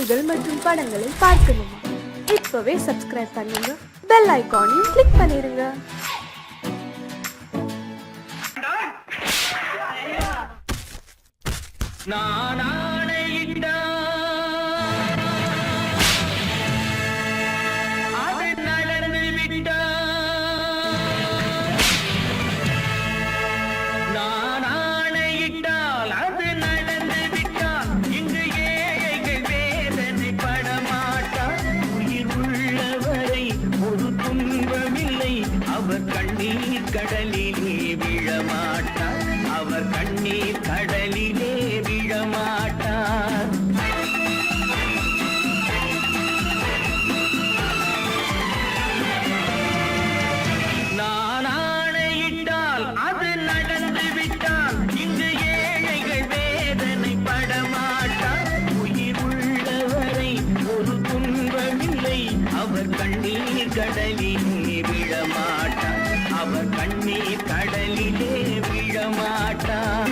காணொளிகள் மற்றும் படங்களை பார்க்கணுமா? இப்பவே சப்ஸ்கிரைப் பண்ணுங்க, பெல் ஐகானையும் கிளிக் பண்ணிருங்க. அவர் கண்ணீர் கடலிலே விழமாட்டார், அவர் கண்ணீர் கடலிலே விழமாட்டார். நான் ஆணையிட்டால் அது நடந்து விட்டால் இங்கு ஏழைகள் வேதனை படமாட்டார். உயிர் உள்ளவரை ஒரு துன்பமில்லை, அவர் கண்ணீர் கடலிலே விழமாட்டார், அவர் கண்ணீர் கடலிலே விழமாட்டார்.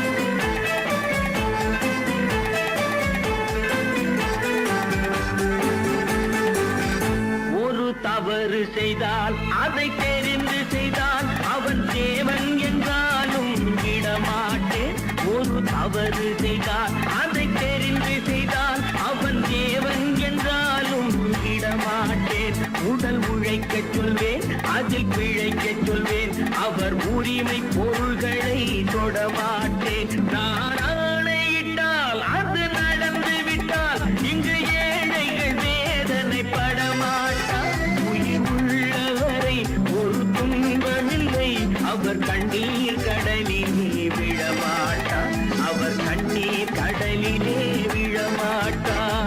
ஒரு தவறு செய்தால் அதை தெரிந்து செய்தால் அவன் தேவன் என்றாலும் விடமாட்டேன். ஒரு தவறு செய்தால் அதை தெரிந்து செய்தால் அவன் தேவன் என்றாலும் விடமாட்டேன். உடல் உழைக்க சொல்வேன், அதில் பிழைக்க சொல்வேன், அவர் உரிமை பொருள்களை தொடமாட்டேன். நான் ஆணையிட்டால் அது நடந்து விட்டால் இங்கு ஏழைகள் வேதனை படமாட்டார். உயிர் உள்ளவரை ஒரு துன்பமில்லை, அவர் கண்ணீர் கடலிலே விழமாட்டார், அவர் கண்ணீர் கடலிலே விழமாட்டார்.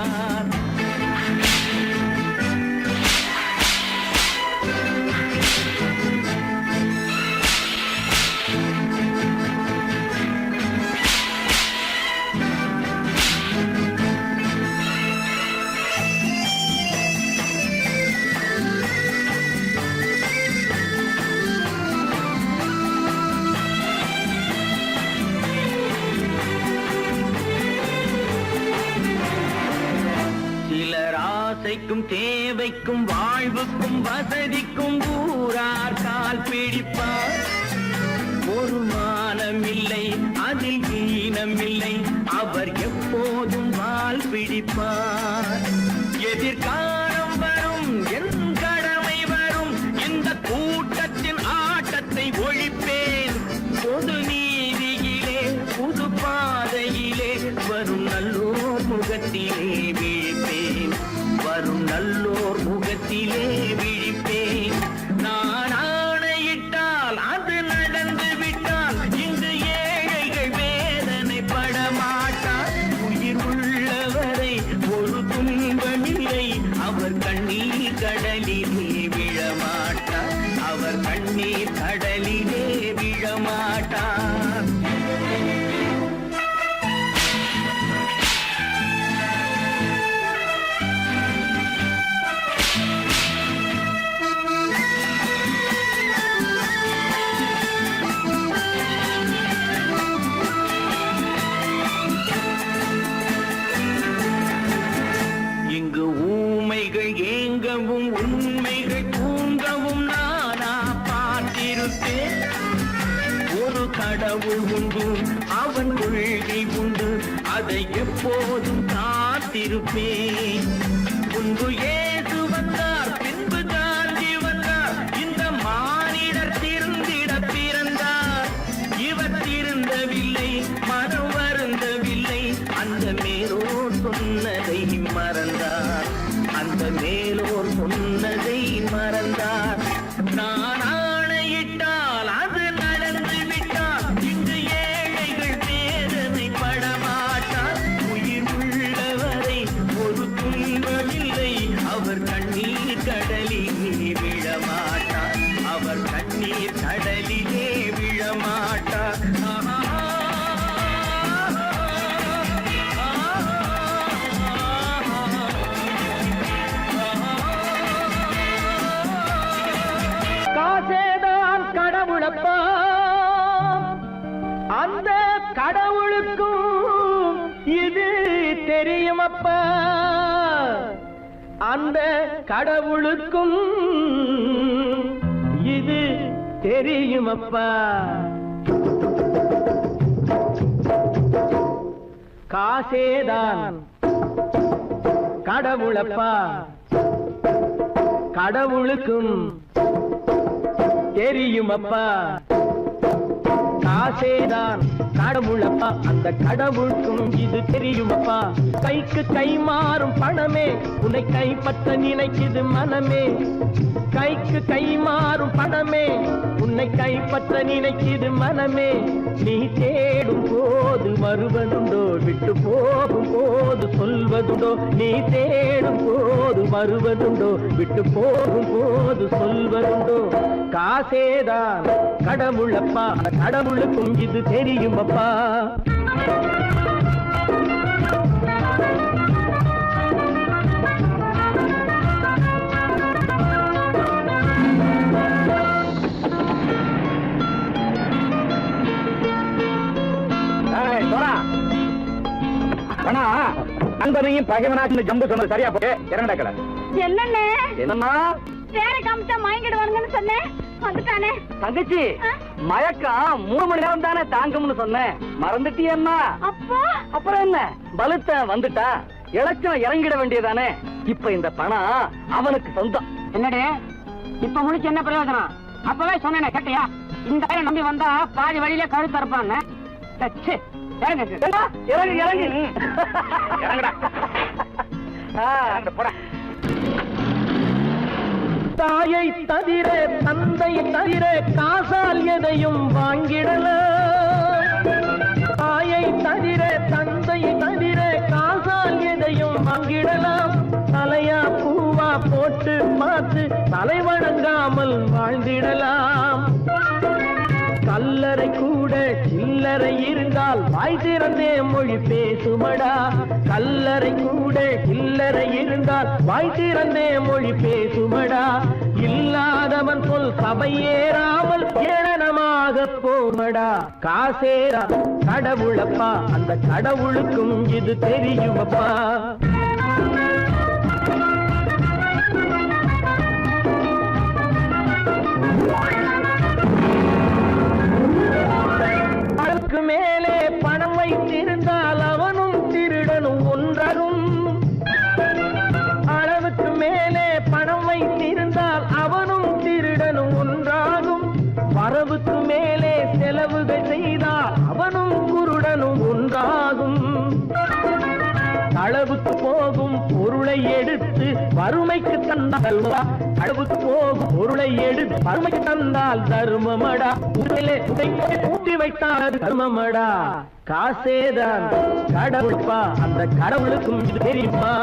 ஆசைக்கும் தேவைக்கும் வாழ்வுக்கும் வசதிக்கும் ஊரார் கால் பிடிப்பார். ஒரு மானமில்லை, அதில் ஈனமில்லை, அவர் எப்போதும் வால் பிடிப்பார். எதிர்காலம் வரும், என் கடமை வரும், இந்த கூட்டத்தின் ஆட்டத்தை ஒழிப்பேன். பொது நீதியிலே புது பாதையிலே வரும் நல்லோர் முகத்திலே விழிப்பேன், வரும் நல்லோர் முகத்திலே விழிப்பேன். நான் ஆணையிட்டால் அது நடந்து விட்டால் இங்கு ஏழைகள் வேதனை படமாட்டார். உயிர் உள்ளவரை ஒரு துன்பமில்லை, அவர் கண்ணீர் கடலிலே விழமாட்டார், அவர் கண்ணீர் கடலிலே விழமாட்டார். ஏங்கவும் உண்மைகள் தூங்கவும் நானா பார்த்திருப்பேன். ஒரு கடவுள் உண்டு, அவன் கொள்கை உண்டு, அதை எப்போதும் காத்திருப்பேன். முன்பு ஏசு வந்தார், பின்பு காந்தி வந்தார், இந்த மானிடர் திருந்திட பிறந்தார். இவர் திருந்தவில்லை, மனம் வருந்தவில்லை, அந்த மேலோர் சொன்னதை மறந்தார், அந்த மேலோர் சொன்னதை மறந்தார். நான் ஆணையிட்டால் அது நடந்து விட்டால் இங்கு ஏழைகள் வேதனை படமாட்டார். உயிர் உள்ளவரை ஒரு துன்பமில்லை, அவர் கண்ணீர் கடலிலே விழமாட்டார், அவர் கண்ணீர் கடலிலே விழமாட்டார். அந்த கடவுளுக்கும் இது தெரியுமப்பா. காசேதான் கடவுளப்பா, கடவுளுக்கும் தெரியுமப்பா. காசேதான் கடவுளப்பா, அந்த கடவுளுக்கும் இது தெரியுமப்பா. கைக்கு கை மாறும் பணமே உன்னை கைப்பற்ற நினைக்குது மனமே. கைக்கு கை மாறும் பணமே உன்னை கைப்பற்ற நினைக்குது மனமே. நீ தேடும் போது வருவதுண்டோ, விட்டு போகும் போது சொல்வதுண்டோ. நீ தேடும் போது வருவதுண்டோ, விட்டு போகும் போது சொல்வதுண்டோ. காசேதான் கடவுளப்பா, கடவுளுக்கும் இது தெரியுமப்பா. நண்பனையும் பகைவனாச்சு ஜம்பு சொன்னது சரியா போட்டு இறங்கடா கடை. என்னண்ணே என்னம்மா வேற காமிச்சா மயங்கிடுவானுங்கன்னு சொன்னேன், வந்துட்டானே. தங்கச்சி, மயக்கம் 3 மணி நேரம் தானே தாங்கும்னு சொன்னேன், மறந்துட்டியம்மா? அப்பா அப்புறம் என்ன, பலுத்த வந்துட்டா இலச்சம் இறங்கிட வேண்டியதானே. இப்ப இந்த பணம் அவனுக்கு சொந்தம். என்னடி இப்ப முடிச்சு என்ன பிரயோஜனம்? அப்பவே சொன்னேனே கேட்டியா? இந்த பையனை நம்பி வந்தா பாதி வழியில கழுத்து இருப்பான்னு. இறங்கு இறங்கு இறங்குடா. போடா. தாயை தவிர தந்தை தவிர காசால் எதையும் வாங்கிடலாம். தாயை தவிர தந்தை தவிர காசால் எதையும் வாங்கிடலாம். தலையா பூவா போட்டு பார்த்து தலை வணங்காமல் வாழ்ந்திடலாம். கல்லறை கூட சில்லறை இருந்தால் வாய் திறந்தே மொழி பேசுமடா. கல்லறை கூட சில்லறை இருந்தால் வாய் திறந்தே மொழி பேசுமடா. இல்லாதவன் சொல் சபையேறாமல் ஏளனமாக போமடா. காசேரா கடவுளப்பா, அந்த கடவுளுக்கும் இது தெரியுமப்பா. அதற்கு மேலே பணம் வைத்திருந்தால் அவனும் திருடனும் ஒன்றாகும். அளவுக்கு மேலே பணம் வைத்திருந்தால் அவனும் திருடனும் ஒன்றாகும். வரவுக்கு மேலே செலவுகள் செய்தால் அவனும் குருடனும் ஒன்றாகும். அளவுக்கு போகும் பொருளை எடுத்து வறுமைக்கு தந்தால் அளவுக்கு போகும் பொருளை எடுத்து வறுமைக்கு தந்தால் தர்மமடா. ஊட்டி வைத்தால் அது தர்மமடா. காசேதான் கடவுள்பா, அந்த கடவுளுக்கும் இது தெரியுமா?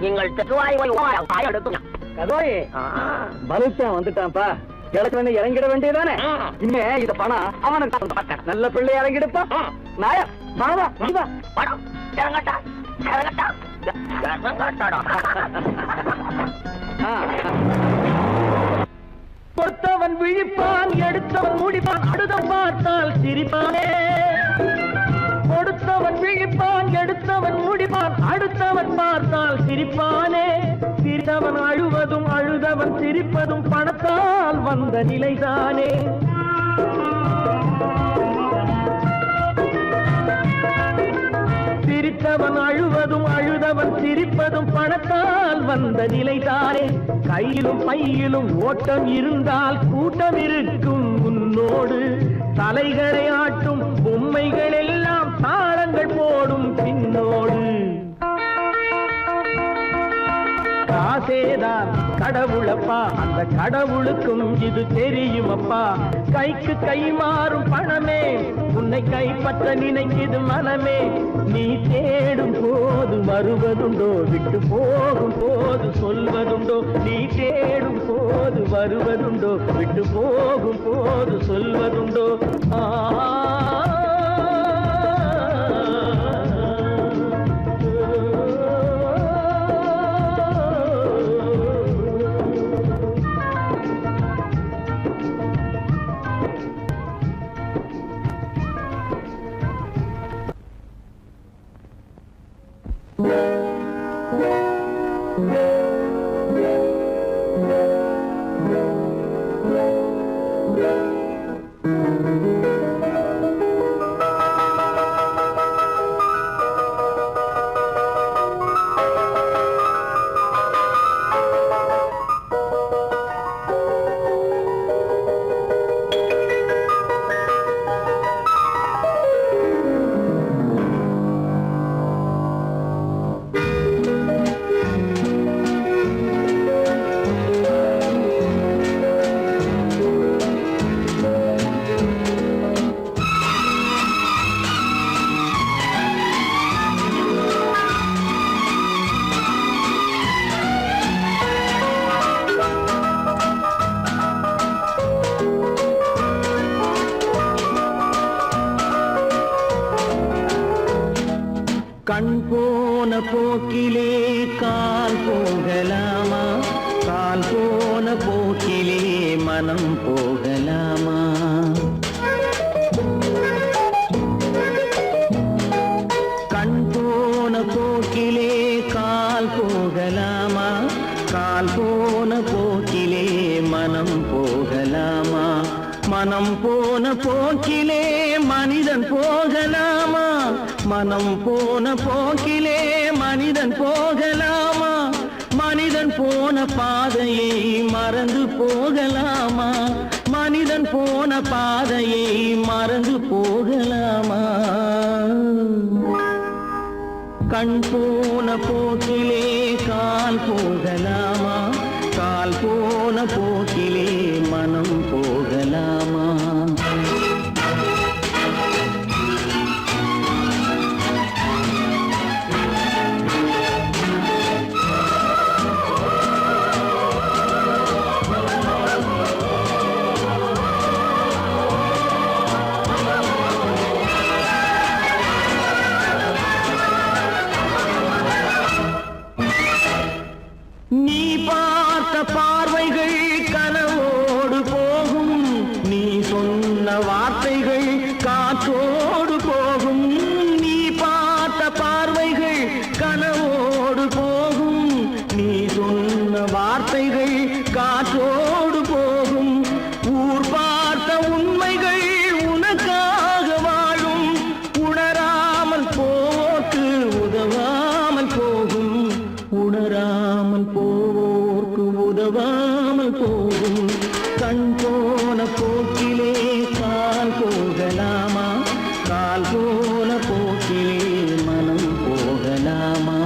நீங்கள் பலுத்தான் வந்துட்டான்ப்பா, இலக்கு இறங்கிட வேண்டியதானே. இனிமே இந்த பணம் அவனுக்கு நல்ல பிள்ளை இறங்கிடுப்பா. நாயா மாவா படம் இறங்கட்டா இறங்கட்டா கொடுத்தவன் விழிப்பான், எடுத்தவன் முடிப்பான், அடுத்த பார்த்தால் சிரிப்பானே. கொடுத்தவன் விழிப்பான், எடுத்தவன் முடிப்பான், அடுத்தவன் பார்த்தால் சிரிப்பானே. சிரித்தவன் அழுவதும் அழுதவன் சிரிப்பதும் பணத்தால் வந்த நிலைதானே. சிரித்தவன் அழுவதும் அழுதவன் சிரிப்பதும் பணத்தால் வந்த நிலைதானே. கையிலும் பையிலும் ஓட்டம் இருந்தால் கூட்டம் இருக்கும் உன்னோடு. தலைகளை ஆட்டும் பொம்மைகள் எல்லாம் தாளங்கள் போடும் பின்னோடு. காசேதான் கடவுளப்பா, அந்த கடவுளுக்கும் இது தெரியுமப்பா. கைக்கு கை மாறும் பணமே உன்னை கைப்பற்ற நினைக்குது மனமே. நீ தேடும் போது வருவதுண்டோ, விட்டு போகும் போது சொல்வதுண்டோ. நீ தேடும் போது வருவதுண்டோ, விட்டு போகும் போது சொல்வதுண்டோ. கண் போன போக்கிலே கால் போகலாமா, கால் போன போக்கிலே மனம் போகலாமா? கண் போன போக்கிலே கால் போகலாமா, கால் போன போக்கிலே மனம் போகலாமா? மனம் போன போக்கிலே மனிதன் போகலாமா, மனம் போன போக்கிலே மனிதன் போகலாமா? மனிதன் போன பாதையை மறந்து போகலாமா, மனிதன் போன பாதையை மறந்து போகலாமா? கண் போன போக்கிலே கால் போகலாமா, கால் போன போக்கிலே மனம் போகலாமா? நீ பார்த்த பார்வைகள் கனவோடு போகும், நீ சொன்ன வார்த்தைகள் காற்றோடு போகும். நீ பார்த்த பார்வைகள் கனவோடு போகும், நீ சொன்ன வார்த்தைகள் காற்றோடு போகும். ஊர் பார்த்த உண்மைகள் உனக்காக வாழும், உணராமல் போக்கு உதவாமல் போகும், உணராமல் போவோர்க்கு உதவாமல் போகும். கண் போன போக்கிலே கால் போகலாமா, கால் போன போக்கிலே மனம் போகலாமா?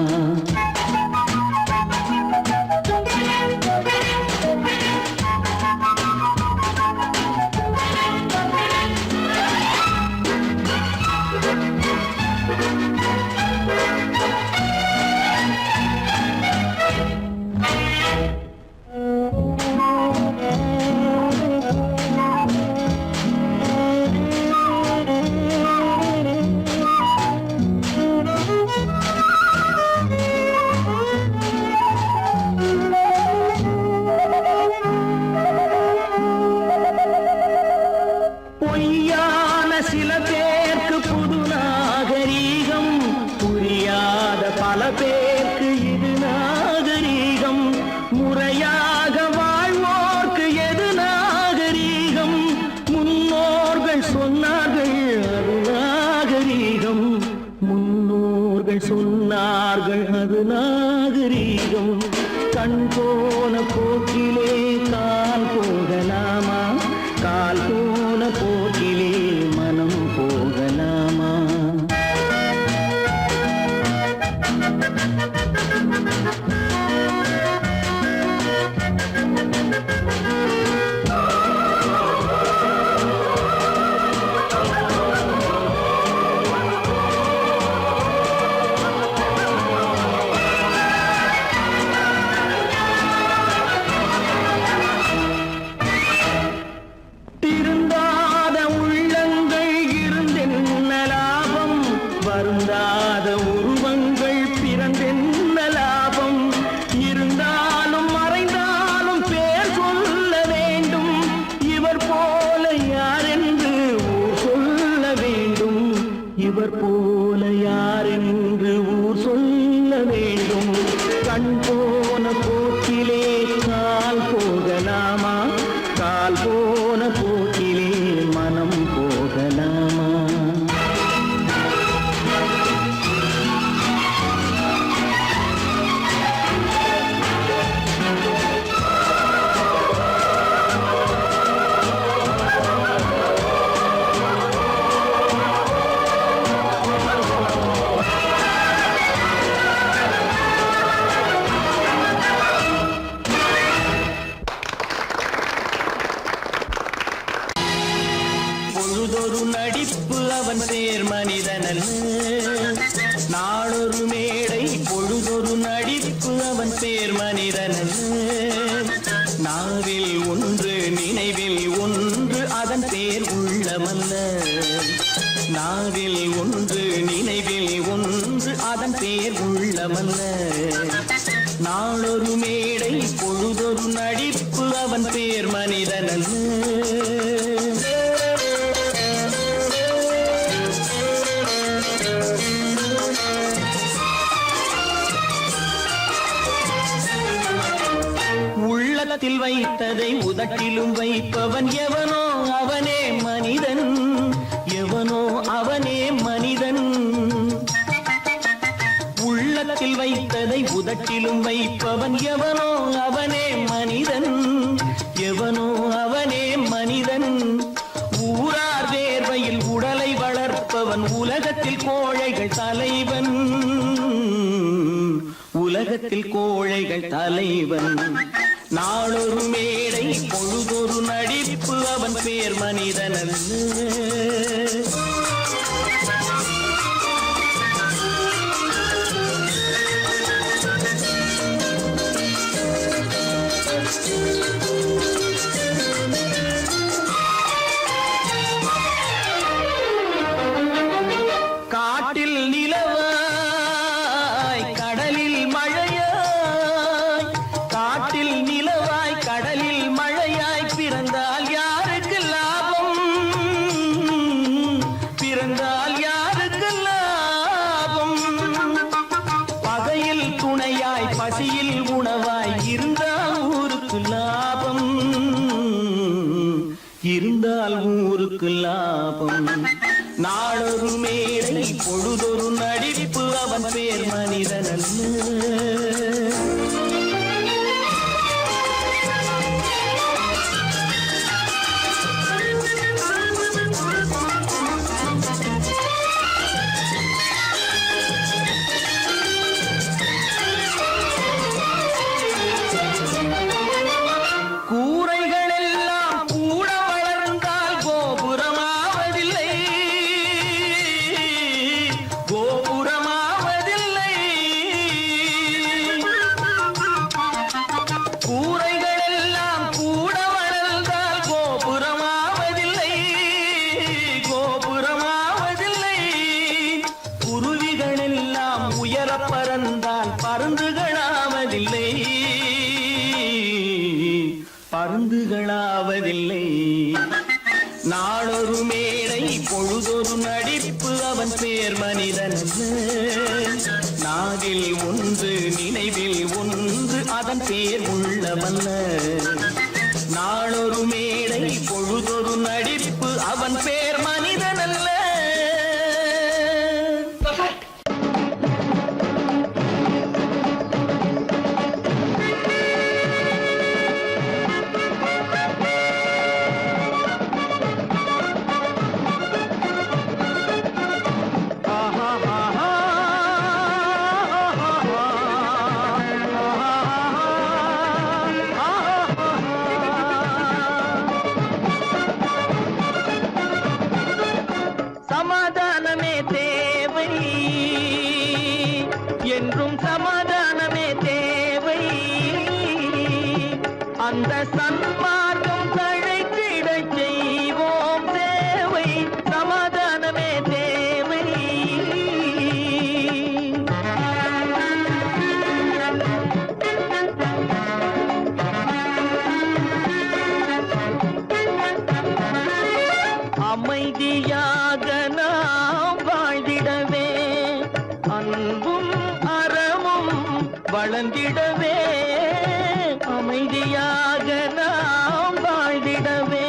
பொய்யான சில பேருக்கு புது நாகரீகம், புரியாத பல பேருக்கு இது நாகரீகம். முறையாக வாழ்வோர்க்கு எது நாகரீகம்? முன்னோர்கள் சொன்னார்கள் அது நாகரீகம், முன்னோர்கள் சொன்னார்கள் அது நாகரீகம். கண் போன போக்கிலே கால் போகலாமா, கால் போன போக்கிலே மனம் போகலாமா? திருந்த நாவில் ஒன்று நினைவில் ஒன்று அதன் பேர் உள்ளமல்ல. நாவில் ஒன்று நினைவில் ஒன்று அதன் பேர் உள்ளமல்ல. நாளொரு மேடை பொழுதொரு நடிப்பு அவன் பேர் மனிதனல்ல. உள்ளத்தில் வைத்ததை உதட்டிலும் வைப்பவன் எவனோ அவனே மனிதன். எவனோ அவனே மனிதன். உள்ளத்தில் வைத்ததை உதட்டிலும் வைப்பவன் எவனோ அவனே மனிதன். எவனோ அவனே மனிதன். ஊரார் வேர்வையில் உடலை வளர்ப்பவன் உலகத்தில் கோழைகள் தலைவன். உலகத்தில் கோழைகள் தலைவன். நாளொரு மேடை பொழுதொரு நடிப்பு அவன் பேர் மனிதனல்ல. காட்டில் நிலவாய் கடலில் மழையாய். காட்டில் நிலவாய் கடலில் மழையாய் பிறந்தால் யாருக்கு லாபம்? பிறந்தால் யாருக்கு லாபம்? பகையில் துணையாய் பசியில் உணவாய் இருந்தால் ஊருக்கு லாபம். இருந்தால் ஊருக்கு லாபம். நாளொரு மேடை பொழுதொரு நடிப்பு அவன் பேர் மனிதனல்ல. கூரைகள் எல்லாம் கூட வளர்ந்தால் கோபுரமாவதில்லை. கோபுரமாவதில்லை. கூரைகள் எல்லாம் கூட வளர்ந்தால் கோபுரமாவதில்லை. கோபுரமாவதில்லை. குருவிகள் எல்லாம் உயர பறந்தால் பருந்துகளாவதில்லை. பருந்துகளாவதில்லை. நாளொரு மேடை பொழுதொரு நடிப்பு அவன் பேர் மனிதனல்ல. நாவில் ஒன்று நினைவில் ஒன்று அதன் பேர் உள்ளமல்ல. நாளொரு மேடை பொழுதொரு நடிப்பு அவன் பேர் மனிதனல்ல. சமாதானமே தேவை என்றும் சமாதானமே தேவை. அந்த சன்மார்க்கம் தழைத்திடச் செய்வோம் சேவை. சமாதானமே தேவை. அமைதியாக நாம் வாழ்ந்திடவே அன்பும் அறமும் வளர்ந்திடவே. அமைதியாக நாம் வாழ்ந்திடவே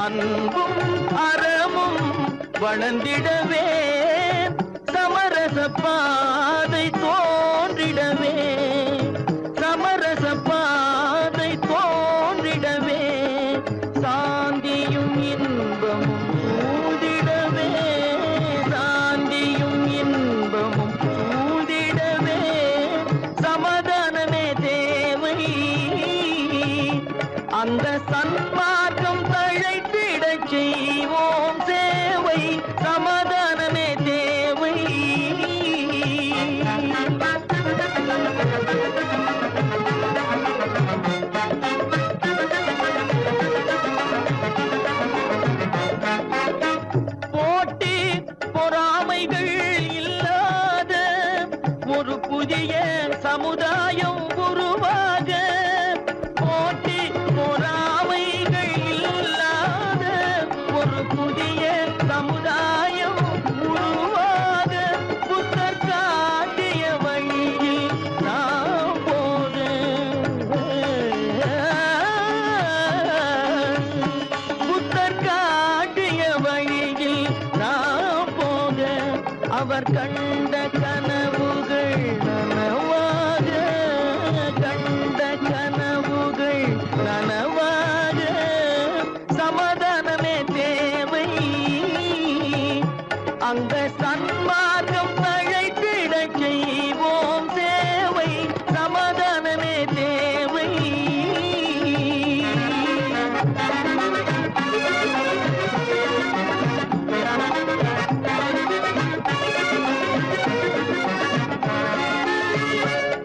அன்பும் அறமும் வளர்ந்திடவே. சமரச பாதை தோன்றிடவே. சமரச பாதை தோன்றிடவே. சாந்தியும் இன்பமும் சூழ்ந்திடவே. சாந்தியும் இன்பமும் சூழ்ந்திடவே. சமாதானமே தேவை. அந்த சன்மார்க்கம் தழைத்திடச் செய்வோம் சேவை. சமாதானமே தேவை. அவர் கண்ட கனவுகள் நனவாக, கண்ட கனவுகள் நனவாக, சமாதானமே தேவை. அங்க சன்மார்க்கம் தழைத்திடச் செய்வோம் சேவை, சமாதானமே தேவை.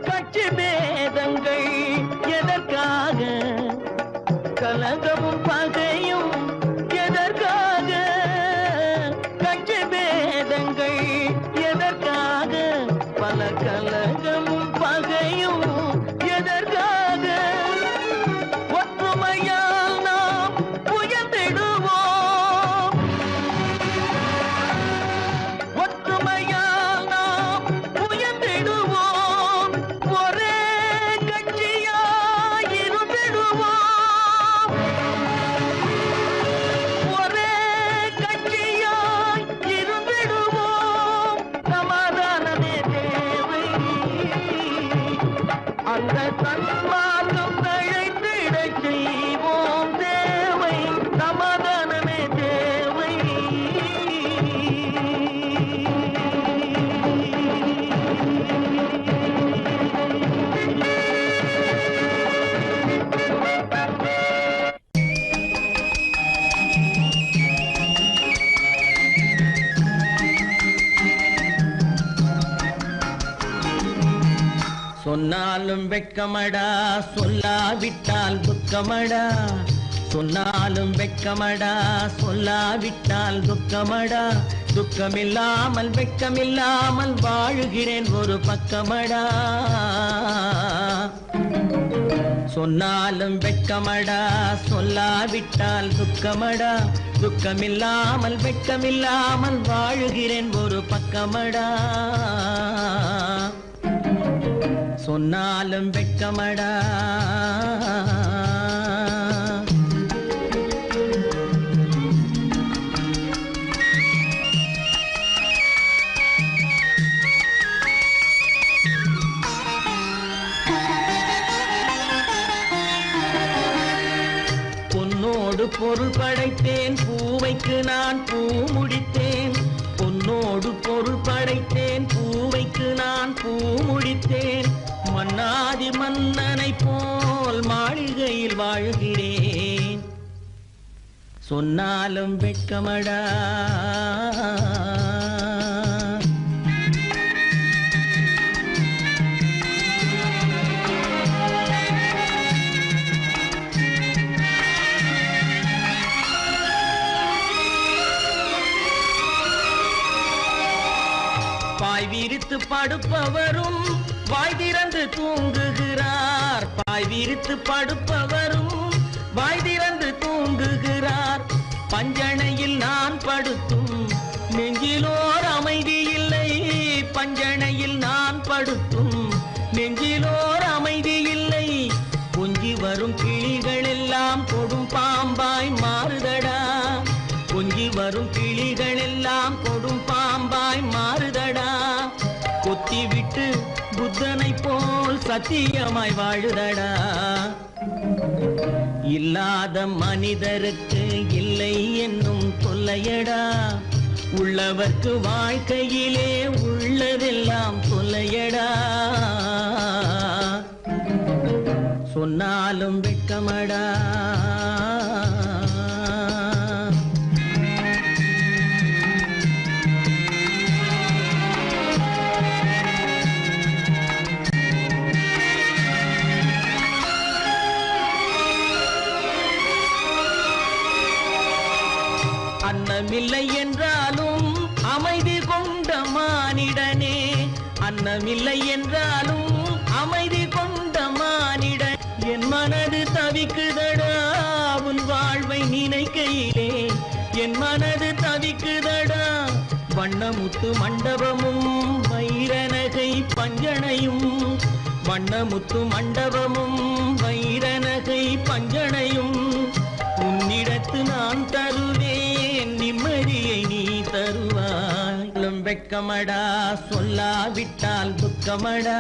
கட்சி பேதங்கள் எதற்காக, கலகமும் பகையும் எதற்காக, கட்சி பேதங்கள் எதற்காக, பல கலகமும் பகையும் எதற்காக, ஒற்றுமையால் நாம் உயர்ந்திடுவோம், ஒற்றுமையால் நாம் உயர்ந்திடுவோம், ஒரே கட்சியாய் இருந்திடுவோம், ஒரே கட்சியாய் இருந்திடுவோம், சமாதானமே தேவை. அந்த சன்மார்க்கம் தழைத்திடச் செய்வோம் தேவை, சமாதானமே தேவை. சொன்னாலும் வெட்கமடா, சொல்லாவிட்டால் துக்கமடா, சொன்னாலும் வெட்கமடா, சொல்லாவிட்டால் துக்கமடா, துக்கமில்லாமல் வெட்கமில்லாமல் வாழுகிறேன் ஒரு பக்கமடா. சொன்னாலும் வெட்கமடா, சொல்லாவிட்டால் துக்கமடா, துக்கமில்லாமல் வெட்கமில்லாமல் வாழுகிறேன் ஒரு பக்கமடா. சொன்னாலும் வெட்கமடா. பொன்னோடு பொருள் படைத்தேன், பூவைக்கு நான் பூ முடித்தேன், பொன்னோடு பொருள் படைத்தேன், பூவைக்கு நான் பூ முடித்தேன், மன்னாதி மன்னனை போல் மாளிகையில் வாழ்கிறேன். சொன்னாலும் வெட்கமடா. பாய் விரித்து படுப்பவரும் வாய் திறந்து தூங்குகிறார், பாய் விரித்து படுப்பவரும் வாய் திறந்து தூங்குகிறார். பஞ்சணையில் நான் படுத்தும் நெஞ்சிலோர் அமைதி இல்லை, பஞ்சணையில் நான் படுத்தும் நெஞ்சிலோர் அமைதி இல்லை. கொஞ்சி வரும் கிளிகள் எல்லாம் கொடும் பாம்பாய் மாறுதடா, கொஞ்சி வரும் கிளிகள் எல்லாம் கொடும் பாம்பாய் மாறுதடா. கொத்தி விட்டு புத்தனை போல் சத்தியமாய் வாழுதடா. இல்லாத மனிதருக்கு இல்லை என்னும் தொல்லையடா, உள்ளவர்க்கு வாழ்க்கையிலே உள்ளதெல்லாம் தொல்லையடா. சொன்னாலும் வெட்கமடா. அன்னமில்லை என்றாலும் அமைதி கொண்ட மானிடனே, அன்னமில்லை என்றாலும் அமைதி கொண்ட மானிடன். என் மனது தவிக்குதடா உன் வாழ்வை நினைக்கையிலே, என் மனது தவிக்குதடா. வண்ணமுத்து மண்டபமும் வைரநகை பஞ்சனையும், வண்ணமுத்து மண்டபமும் வைரநகை பஞ்சனையும் உன்னிடத்து நான் தருவேன், நிம்மதியை நீ தருவாய். வெட்கமடா சொல்லாவிட்டால் துக்கமடா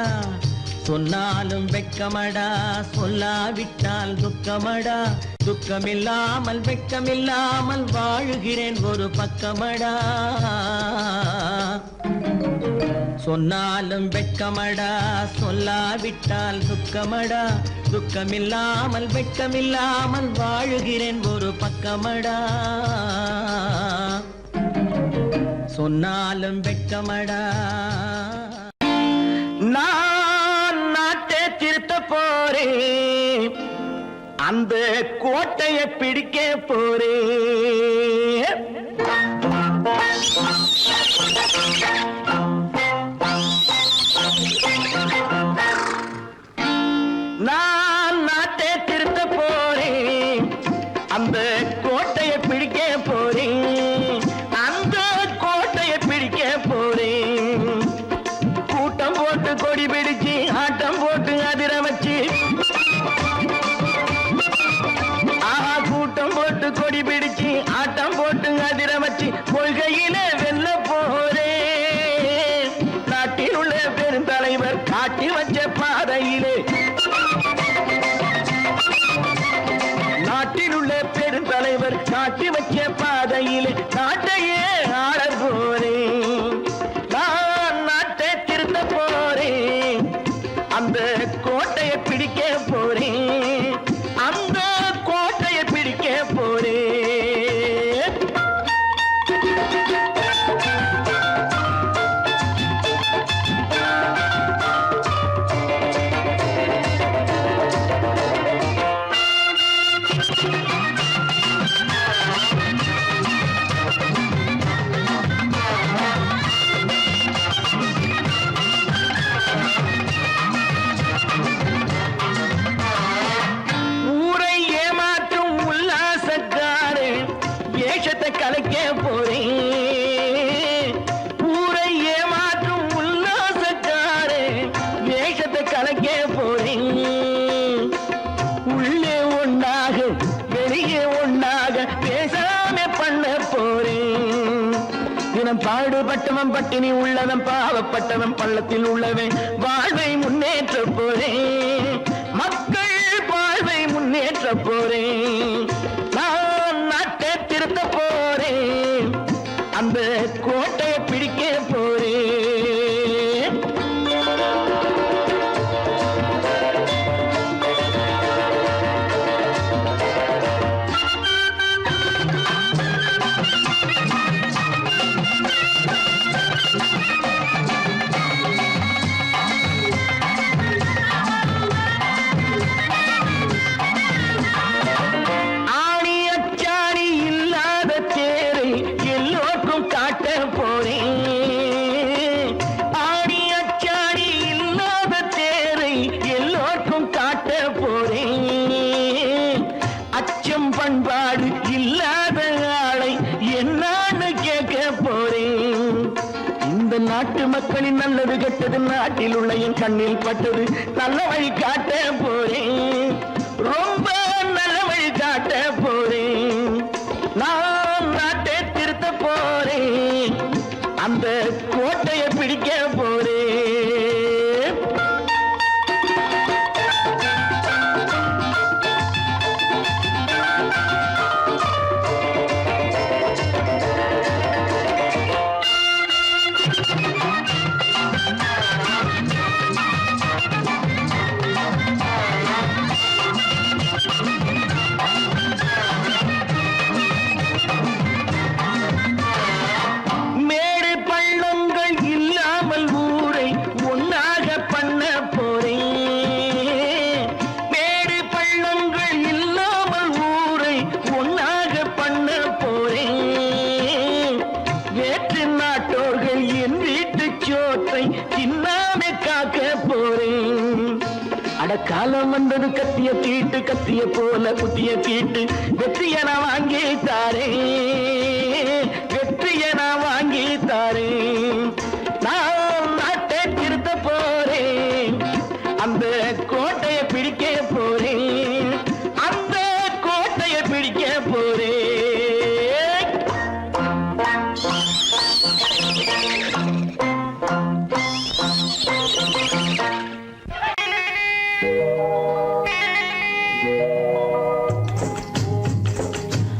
சொன்னாலும் வெட்கமடா சொல்லாவிட்டால் துக்கமடா துக்கமில்லாமல் வெட்கமில்லாமல் வாழுகிறேன் ஒரு பக்கமடா சொன்னாலும் வெட்கமடா சொல்லாவிட்டால் துக்கமடா துக்கமில்லாமல் வெட்கமில்லாமல் வாழுகிறேன் ஒரு பக்கமடா சொன்னாலும் வெட்கமடா நான் நாட்டை திருத்த போறேன் அந்த கோட்டையை பிடிக்க போறேன் நான் நாட்டை திருத்த போறேன் அந்த கோட்டையை பிடிக்க போறேன் அந்த கோட்டையை பிடிக்க போறேன் கூட்டம் போட்டு கொடி பிடிச்சு ஆட்டம் போட்டு அதிர வச்சு கூட்டம் போட்டு கொடி பிடிச்சு ஆட்டம் போட்டு அதிர வச்சு கொள்கையில வெல்ல போறேன் நாட்டில் உள்ள பெருந்தலைவர் காட்டி வச்ச பாதையிலே நாட்டில் உள்ள பெருந்தலைவர் காட்டி வச்ச பாதையிலே நாட்டையே ஆள போறேன் நான் நாட்டை திருத்த போறேன் அந்த கோட்டையை பிடிக்க போறேன் அந்த கோட்டையை பிடிக்க போறேன் ஊரை ஏமாற்றும் உல்லாசக்காரே ஏஷத்தை கலைக்க போறேன் ஊரை ஏமாற்றும் உல்லாசக்காரே ஏஷத்தை கலைக்க போறேன் உள்ளே ஒண்ணாக வெளியே ஒண்ணாக பேசாம பண்ண போறேன் தினம் பாடுபட்டவன் பட்டினி உள்ளவன் பாவப்பட்டவன் பள்ளத்தில் உள்ளவன் வாழ்வை முன்னேற்ற போறேன் மக்கள் வாழ்வை முன்னேற்ற போறேன் நான் நாட்டை திருத்த போறேன் அந்த கோட்டையை பிடிக்க போறேன் ஆணி அச்சாணி இல்லாத தேரை எல்லோருக்கும் காட்ட போறேன் ஆணி அச்சாணி இல்லாத தேரை எல்லோருக்கும் காட்ட போறேன் அச்சம் பண்பாடு இல்லாத ஆளை என்னான்னு கேட்க போறேன் இந்த நாட்டு மக்களின் நல்லது கெட்டது நாட்டில் உள்ள என் கண்ணில் பட்டது நல்ல வழி காட்ட போறேன் ரொம்ப நல்ல வழி காட்ட போறேன் நான் நாட்டை திருத்த போறேன் அந்த கோட்டையை பிடிக்க போறேன் மேடு பள்ளங்கள் இல்லாமல் ஊரை ஒன்னாக பண்ண போறேன் மேடு பள்ளங்கள் இல்லாமல் ஊரை ஒன்னாக பண்ண போறேன் வேற்று நாட்டோர்கள் என் வீட்டு சோற்றை தின்னாமே காக்க போறேன் அடக்காலம் வந்தது கத்திய தீட்டு கத்திய போல குத்திய தீட்டு வெற்றிய நான் வாங்கி தாரேன் வெற்றிய நான் வாங்கி தாரேன் நான் நாட்டை திருத்த போறேன் அந்த கோட்டையை பிடிக்க போறேன் அந்த கோட்டையை பிடிக்க போறேன்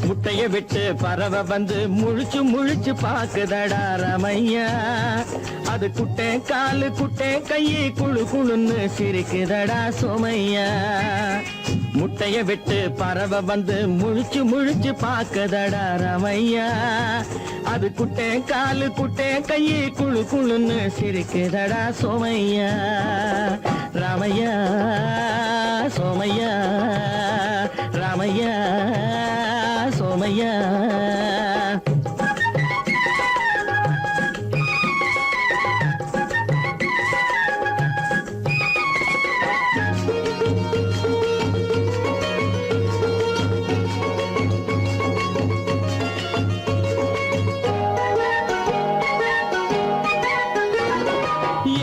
முட்டைய விட்டு பறவை வந்து முழிச்சு முழிச்சு பாக்குதடா ரமையா. அது குட்டை காலு குட்டை கையை குழு குழுன்னு சிரிக்குதடா சோமையா. முட்டைய விட்டு பறவை வந்து முழிச்சு முழிச்சு பாக்குதடா ரமையா. அது குட்டை காலு குட்டை கையை குழு குழுன்னு சிரிக்குதடா சோமையா. ராமையா சோமையா ராமையா சோமையா.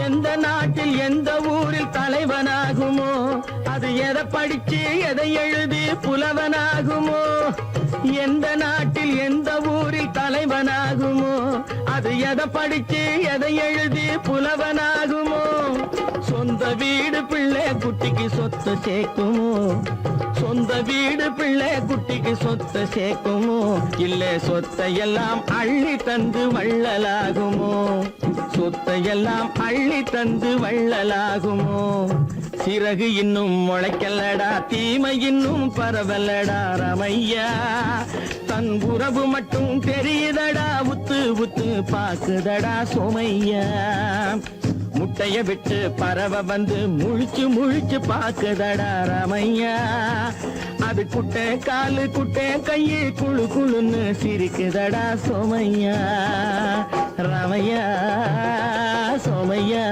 எந்த நாட்டில் எந்த ஊரில் தலைவனாகுமோ, அது எதை படிச்சு எதை எழுதி புலவனாகுமோ. எந்த நாட்டில் எந்த ஊரில் தலைவனாகுமோ, அது எதை படிச்சு எதை எழுதி புலவனாகுமோ. சொந்த வீடு பிள்ளை குட்டிக்கு சொத்து சேர்க்குமோ, சொந்த வீடு பிள்ளை குட்டிக்கு சொத்தை சேர்க்குமோ. இல்ல சொத்தை எல்லாம் அள்ளி தந்து வள்ளலாகுமோ, சொத்தை எல்லாம் அள்ளி தந்து வள்ளலாகுமோ. சிறகு இன்னும் முளைக்கல்லடா, தீமை இன்னும் பரவலடா ரமையா. தன் உறவு மட்டும் தெரியுதடா, உத்து உத்து பாக்குதடா சோமையா. முட்டைய விட்டு பறவை வந்து முழிச்சு முழிச்சு பாக்குதடா ரமையா. அது குட்டை காலு குட்டை கையை குழு குழுன்னு சிரிக்குதடா சோமையா. ரமையா சோமையா.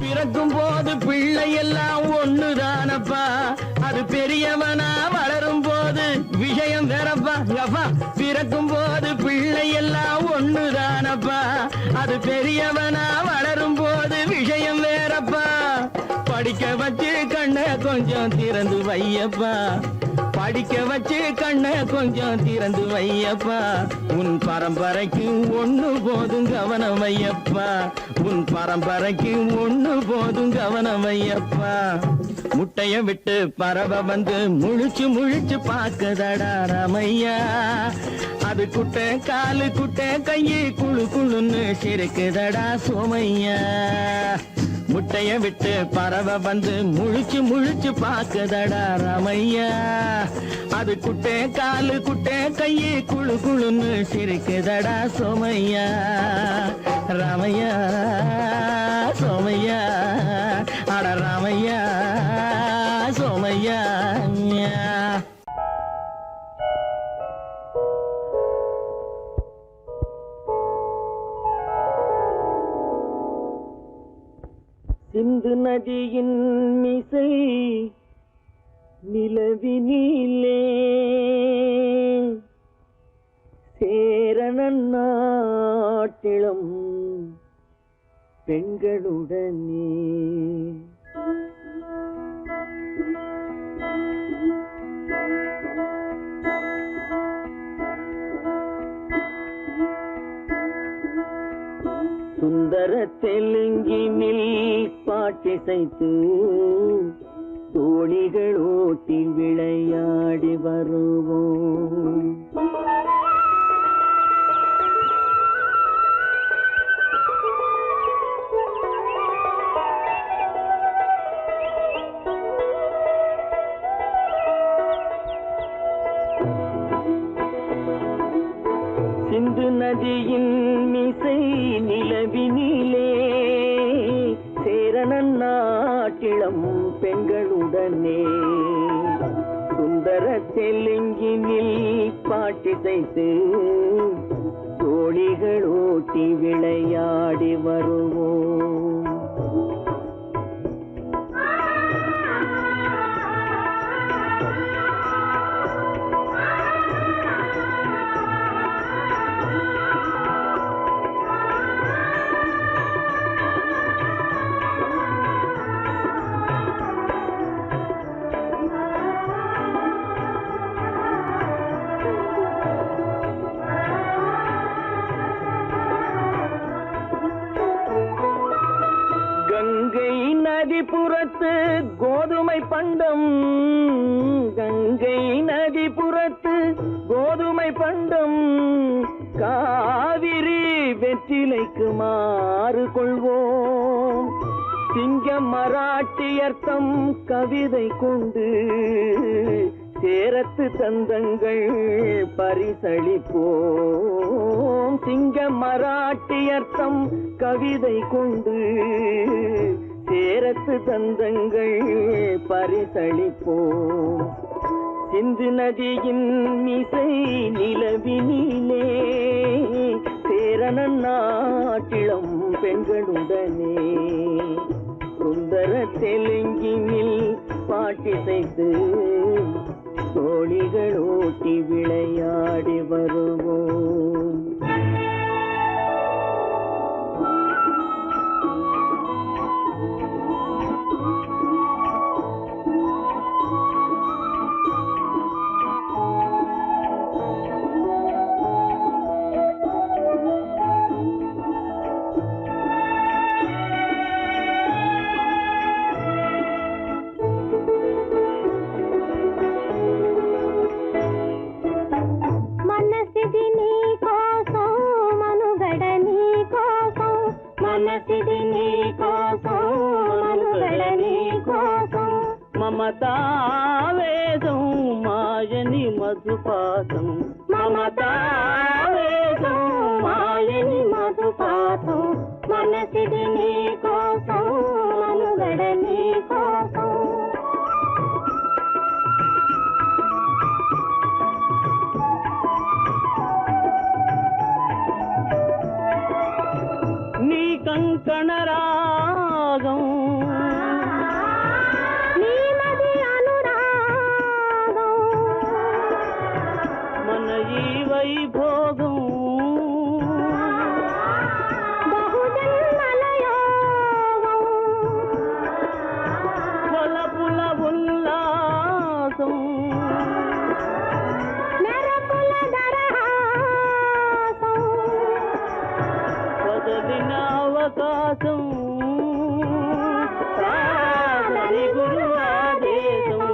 பிறக்கும் போது பிள்ளை எல்லாம் ஒண்ணுதானப்பா, அது பெரியவனா வளரும் போது விஷயம் வேறப்பா. அப்பா பிறக்கும் போது பிள்ளை எல்லாம் ஒண்ணுதானப்பா, அது பெரியவனா வளரும் போது விஷயம் வேறப்பா. படிக்க வச்சு கண்ணை கொஞ்சம் திறந்து வையப்பா, படிக்க வச்சு கண்ணை கொஞ்சம் திறந்து வையப்பா. உன் பரம்பரைக்கு ஒண்ணு போதும் கவனம் வையப்பா, உன் பரம்பரைக்கு ஒண்ணு போதும் கவனம் வையப்பா. முட்டைய விட்டு பறவை வந்து முழிச்சு முழிச்சு பாக்குதடா ரமையா. அது குட்டை காலு குட்டை கையை குழு குழுன்னு சிரிக்குதடா சோமையா. முட்டைய விட்டு பறவை வந்து முழிச்சு முழிச்சு பாக்குதடா ரமையா. அது குட்டை காலு குட்டை கையை குழு குழுன்னு சிரிக்குதடா சோமையா. ரமையா சோமையா. அட ரமையா சோமையா. சிந்து நதியின் மிசை நிலவினிலே சேரணன் நாட்டிளம் பெண்களுடனே. சுந்தர தெலுங்கினில் பாட்டிசைத்து தோணிகள் ஓட்டி விளையாடி வருவோம். சிந்து நதியின் மிசை நிலவினிலே சேரணன் நாட்டிளம் பெண்களுடனே. சுந்தர தெலுங்கினில் பாட்டிசைத்து தோணிகள் ஓட்டி விளையாடி வருவோம். கோதுமை பண்டம் கங்கை நதி புறத்து கோதுமை பண்டம் காவிரி வெற்றிலைக்கு மாறு கொள்வோம் சிங்கம் மராட்டியர்த்தம் கவிதை கொண்டு சேரத்து தந்தங்கள் பரிசளிப்போம் சிங்கம் மராட்டியர்த்தம் கவிதை கொண்டு சேரத்து தந்தங்கள் பரிசளிப்போம் சிந்து நதியின் மிசை நிலவினிலே சேரணன் நாட்டிளம் பெண்களுடனே சுந்தர தெலுங்கினில் பாட்டிசைத்து தோழிகள் ஓட்டி விளையாடி வருவோம் మమతావేదం మాయని మధుపాతం మమతావేదం మాయని మధుపాతం మనసిది నీ కోసం మనుగడ నీ కోసం నీ కంకణ రాగం వైభోగం బహుజన్మలయోగం కొలపుల ఉల్లాసం మెరపుల దరహాసం వదలిన అవకాశం సాధని గురు ఆదేశం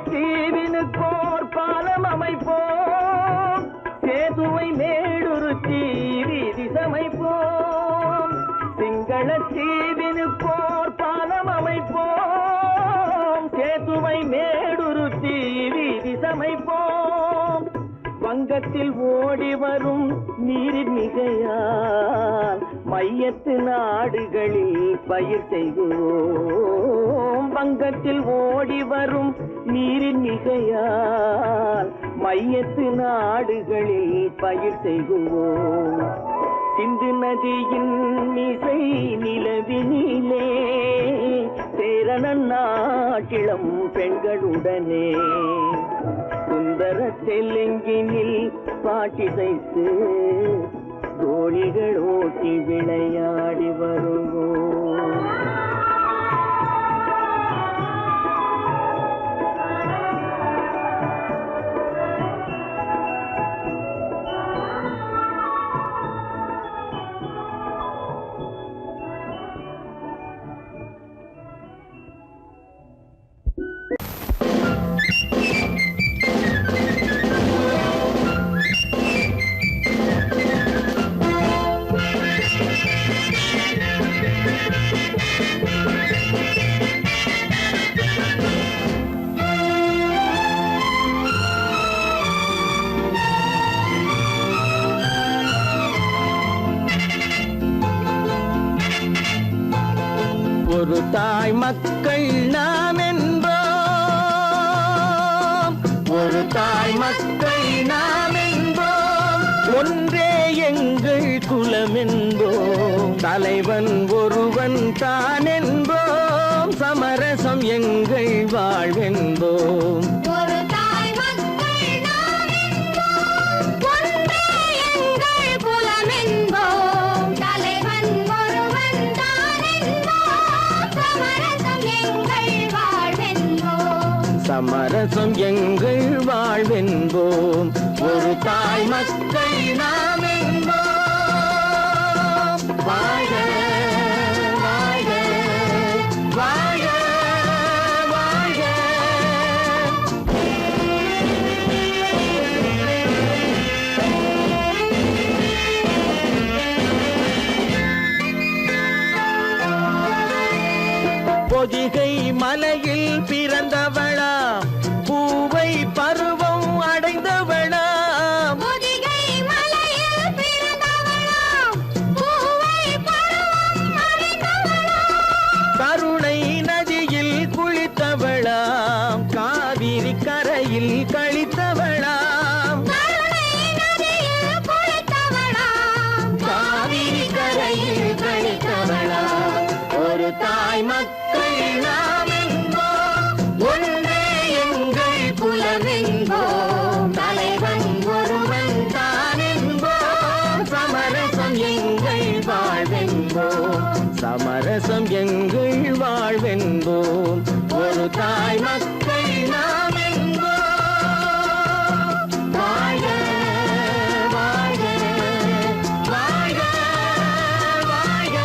தீவினுக்கோர் பாலம் அமைப்போம் சேதுவை மேடுருத்தி வீதி சமைப்போம் சிங்கள தீவினுக்கோர் பாலம் அமைப்போம் சேதுவை மேடுருத்தி வீதி சமைப்போம் வங்கத்தில் ஓடி வரும் நீரின் மிகையால் மையத்து நாடுகளில் பயிர் செய்வோம் வங்கத்தில் ஓடி வரும் நீரின் மிகையால் மையத்து நாடுகளில் பயிர் செய்வோம் சிந்து நதியின் மிசை நிலவினிலே சேரணன் நாட்டிளம் பெண்களுடனே சுந்தர தெலுங்கினில் பாட்டிசைத்து தோழிகள் ஓட்டி விளையாடி வருவோம் ஒரு தாய் மக்கள் நாம் என்போம் ஒரு தாய் மக்கள் நாம் என்போம் ஒன்றே எங்கள் குலம் என்போம், தலைவன் ஒருவன் தான் என்போம், சமரசம் எங்கள் வாழ்வென்போம். ஒரு தாய் மக்கள் நாம் என்போம், ஒன்றே எங்கள் குலம் என்போம், தலைவன் ஒருவன் தான் என்போம், சமரசம் எங்கள் வாழ்வென்போம். சமரசம் எங்கள் வாழ்வென்போம். ஒரு தாய் மக்கள் நாம் என்போம். வாழ்க வாழ்க வாழ்க வாழ்க. பொதிகை மலையில் பிறந்தவளா, பூவை பருவம் அடைந்தவளா, பொதிகை மலையில் பிறந்தவளாம், பூவை பருவம் அடைந்தவளாம். கருணை நதியில் குளித்தவளாம், காவிரி கரையில் கழித்தவளாம், கருணை நதியில் குளித்தவளாம், காவிரி கரையில் கழித்தவளாம். ஒரு தாய் மக்கள் நாம் என்போம், ஒன்றே எங்கள் குலம் என்போம், தலைவன் ஒருவன் தான் என்போம், சமரசம் எங்கள் வாழ்வென்போம். சமரசம் எங்கள் வாழ்வென்போம். ஒரு தாய் மக்கள் நாம் என்போம். வாழ்க வாழ்க வாழ்க வாழ்க.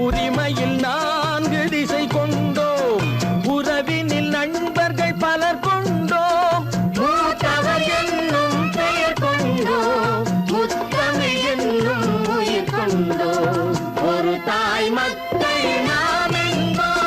உரிமையில் 4 திசை கொண்டோம், உறவினில் நண்பர்கள் பலர் கொண்டோம், மூத்தவர் என்னும் பெயர் கொண்டோம், முத்தமிழ் என்னும் உயிர் கொண்டோம். ஒரு தாய் மக்கள் நாம் என்போம்.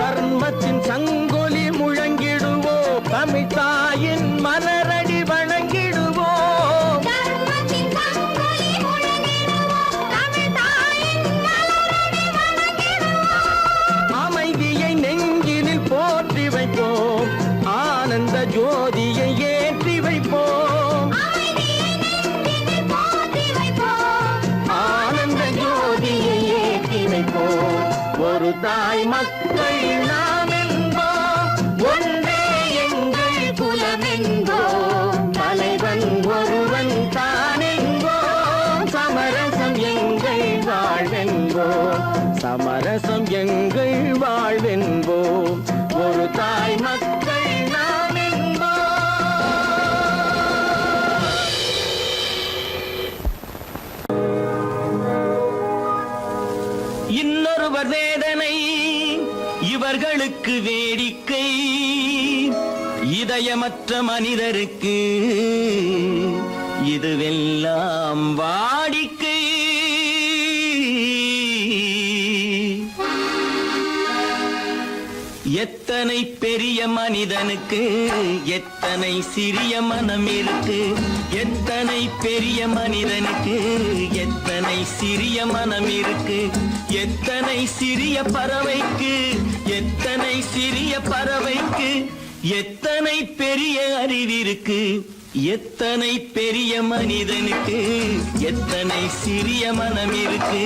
தர்மத்தின் சங்கொலி முழங்கிடுவோம், தமிழ் தாயின் மலரடி வணங்கிடுவோம். தர்மத்தின் சங்கொலி முழங்கிடுவோம், தமிழ் தாயின் மலரடி வணங்கிடுவோம். அமைதியை நெஞ்சினில் போற்றி வைப்போம், ஆனந்த ஜோதியை ஏற்றி வைப்போம், அமைதியை நெஞ்சினில் போற்றி வைப்போம், ஆனந்த ஜோதியை ஏற்றி வைப்போம். ஒரு தாய் மக்கள் நாம் என்போம், ஒன்றே எங்கள் குலம் என்போம், தலைவன் ஒருவன் தான் என்போம், சமரசம் எங்கள் வாழ்வென்போம். சமரசம் எங்கள் வாழ்வென்போம். ஒரு தாய் மக்கள் நாம் என்போம். இன்னொருவர் வேதனை இவர்களுக்கு வேடிக்கை, இதயமற்ற மனிதருக்கு இதுவெல்லாம் வாடிக்கை. எத்தனை பெரிய மனிதனுக்கு எத்தனை சிறிய மனம் இருக்கு, எத்தனை பெரிய மனிதனுக்கு எத்தனை சிறிய மனம் இருக்கு, எத்தனை சிறிய பறவைக்கு எத்தனை சிறிய பறவைக்கு எத்தனை பெரிய அறிவிருக்கு, எத்தனை பெரிய மனிதனுக்கு எத்தனை சிறிய மனம் இருக்கு.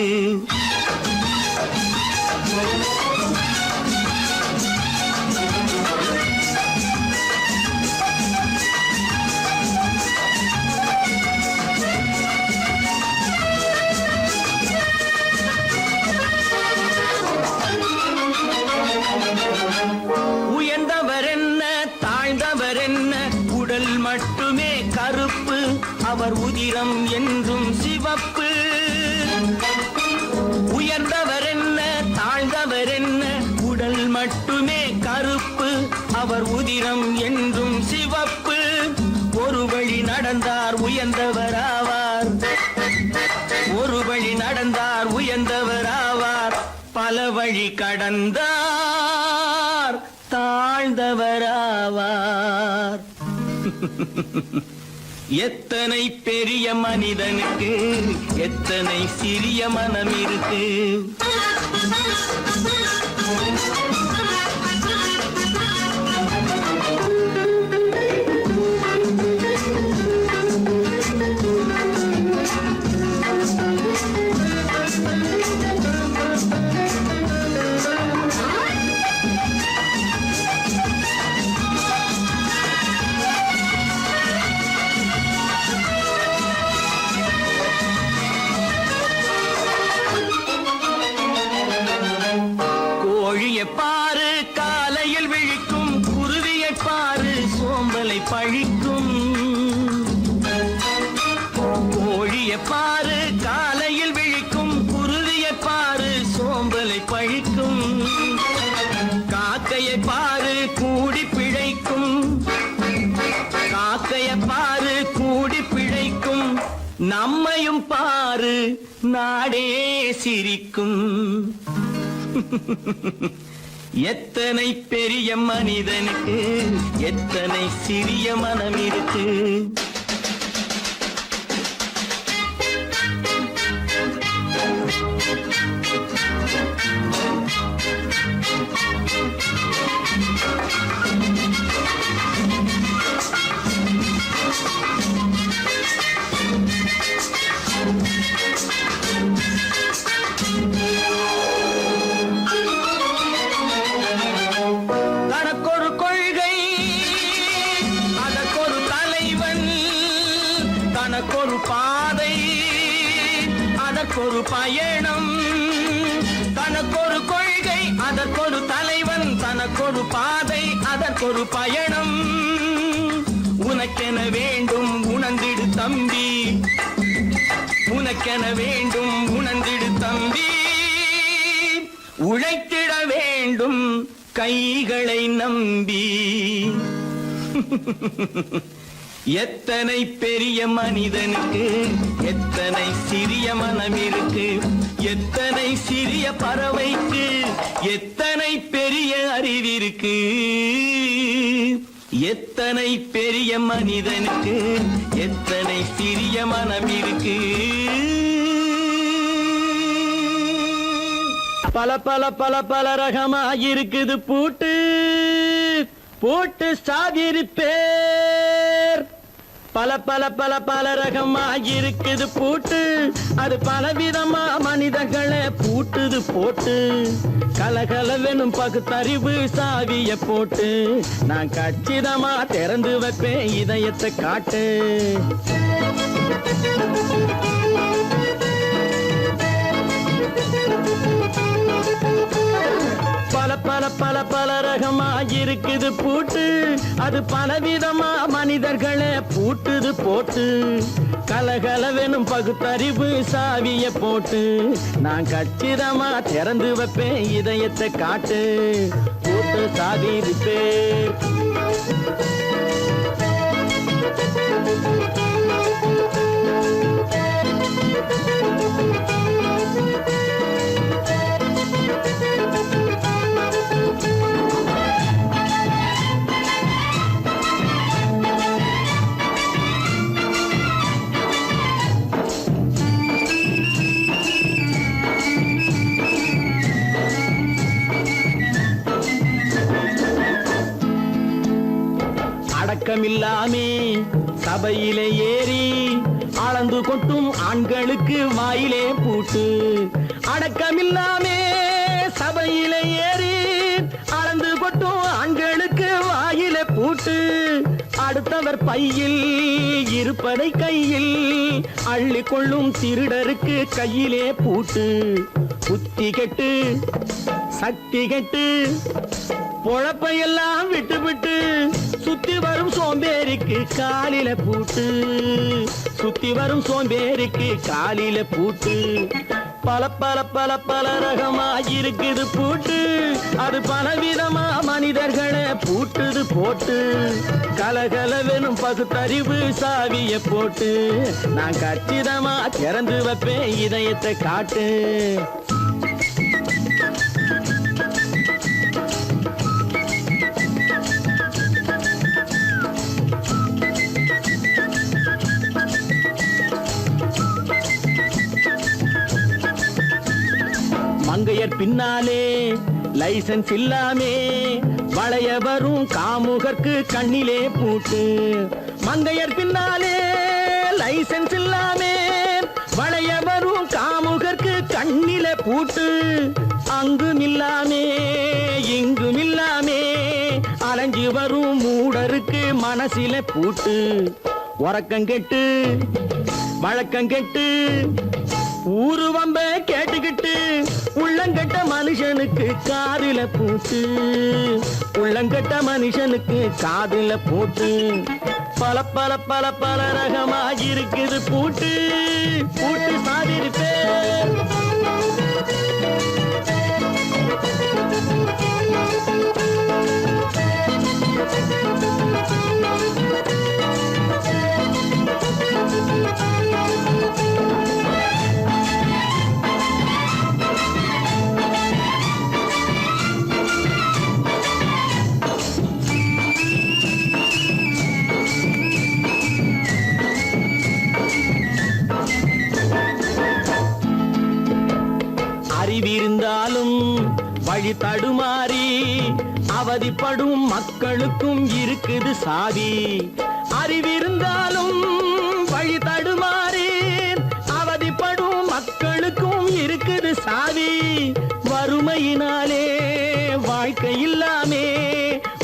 உயர்ந்தவர் என்ன தாழ்ந்தவர் என்ன, உடல் மட்டுமே கருப்பு, அவர் உதிரம் என்றும் சிவப்பு. உயர்ந்தவர் என்ன தாழ்ந்தவர் என்ன, உடல் மட்டுமே கருப்பு, அவர் உதிரம் என்றும் சிவப்பு. ஒரு வழி நடந்தார் உயர்ந்தவர் ஆவார், ஒரு பல வழி கடந்தார் தாழ்ந்தவராவார். எத்தனை பெரிய மனிதனுக்கு எத்தனை சிறிய மனம் இருக்கு. கோழியை பாரு காலையில் விழிக்கும், குருவியை பாரு சோம்பலை பழிக்கும். கோழியை பாரு காலையில் விழிக்கும், குருவியை பாரு சோம்பலை பழிக்கும். காக்கையை பாரு கூடி பிழைக்கும், காக்கையை பாரு கூடி பிழைக்கும். நம்மையும் பாரு நாடே சிரிக்கும். எத்தனை பெரிய மனிதனுக்கு எத்தனை சிறிய மனம் இருக்கு. தனக்கொரு கொள்கை அதற்கொரு தலைவன், தனக்கொரு பாதை அதற்கொரு பயணம். தனக்கொரு கொள்கை அதற்கொரு தலைவன், தனக்கொரு பாதை அதற்கொரு பயணம். உனக்கென வேண்டும் உணர்ந்திடு தம்பி, உனக்கென வேண்டும் உணர்ந்திடு தம்பி. உழைத்திட வேண்டும் கைகளை நம்பி. எத்தனை பெரிய மனிதனுக்கு எத்தனை சிறிய மனம் இருக்கு. எத்தனை சிறிய பறவைக்கு எத்தனை பெரிய அறிவிருக்கு. எத்தனை பெரிய மனிதனுக்கு எத்தனை சிறிய மனம் இருக்கு. பல பல பல பல ரகமா இருக்குது பூட்டு, பூட்டு சாவிரி பேர். பல பல பல பல ரகமா இருக்குது பூட்டு, அது பலவிதமா மனிதர்களை பூட்டுது போட்டு. கலகலவெனும் பகுத்தறிவு சாவிய போட்டு, நான் கச்சிதமா திறந்து வைப்பேன் இதயத்தை காட்டு. பல பல பல பல ரகமா இருக்குது பூட்டு, அது பலவிதமா மனிதர்களை பூட்டுது போட்டு. கலகலவெனும் பகுத்தறிவு சாவிய போட்டு, நான் கச்சிதமா திறந்து வைப்பேன் இதயத்தை காட்டு. பூட்டு சாவி பேர். அடக்கமில்லாமே சபையிலே ஏறி அளந்து கொட்டும் ஆண்களுக்கு வாயிலே பூட்டு. அடக்கமில்லாமே சபையிலே ஏறி அளந்து கொட்டும் ஆண்களுக்கு வாயிலே பூட்டு. அடுத்தவர் பையில் இருப்பதை கையில் அள்ளி கொள்ளும் திருடருக்கு கையிலே பூட்டு. புத்தி கெட்டு சக்தி கெட்டு பொழப்பையெல்லாம் விட்டு விட்டு சுத்தி வரும் சோம்பேறிக்கு காலில பூட்டு. சுத்தி வரும் சோம்பேறிக்கு காலில பூட்டு. பல பல பல பல ரகமா இருக்குது பூட்டு, அது பலவிதமா மனிதர்களை பூட்டுது போட்டு. கலகலவெனும் பகுத்தறிவு சாவிய போட்டு, நான் கச்சிதமா திறந்து வைப்பேன் இதயத்தை காட்டு. பின்னாலே லைசன்ஸ் இல்லாமே வளைய வரும் காமுகர்க்கு கண்ணிலே பூட்டு. மங்கையர் பின்னாலே லைசன்ஸ் இல்லாமே வளைய வரும் காமுகர்க்கு கண்ணிலே பூட்டு. அங்கும் இல்லாமே இங்கும் இல்லாமே அலைஞ்சு வரும் மூடருக்கு மனசில பூட்டு. உறக்கங்கெட்டு வழக்கங்கெட்டு ஊரு வம்ப கேட்டுக்கிட்டு உள்ளங்கட்ட மனுஷனுக்கு காதுல பூட்டு. உள்ளங்கட்ட மனுஷனுக்கு காதுல பூட்டு. பல பல பல பல ரகமாயிருக்குது பூட்டு. பூட்டு சாதிருப்பேன். அறிவிருந்தாலும் வழி தடுமாறி அவதிப்படும் மக்களுக்கும் இருக்குது சாவி. அறிவிருந்தாலும் வழி தடுமாறி அவதிப்படும் மக்களுக்கும் இருக்குது சாவி. வறுமையினாலே வாழ்க்கை இல்லாமே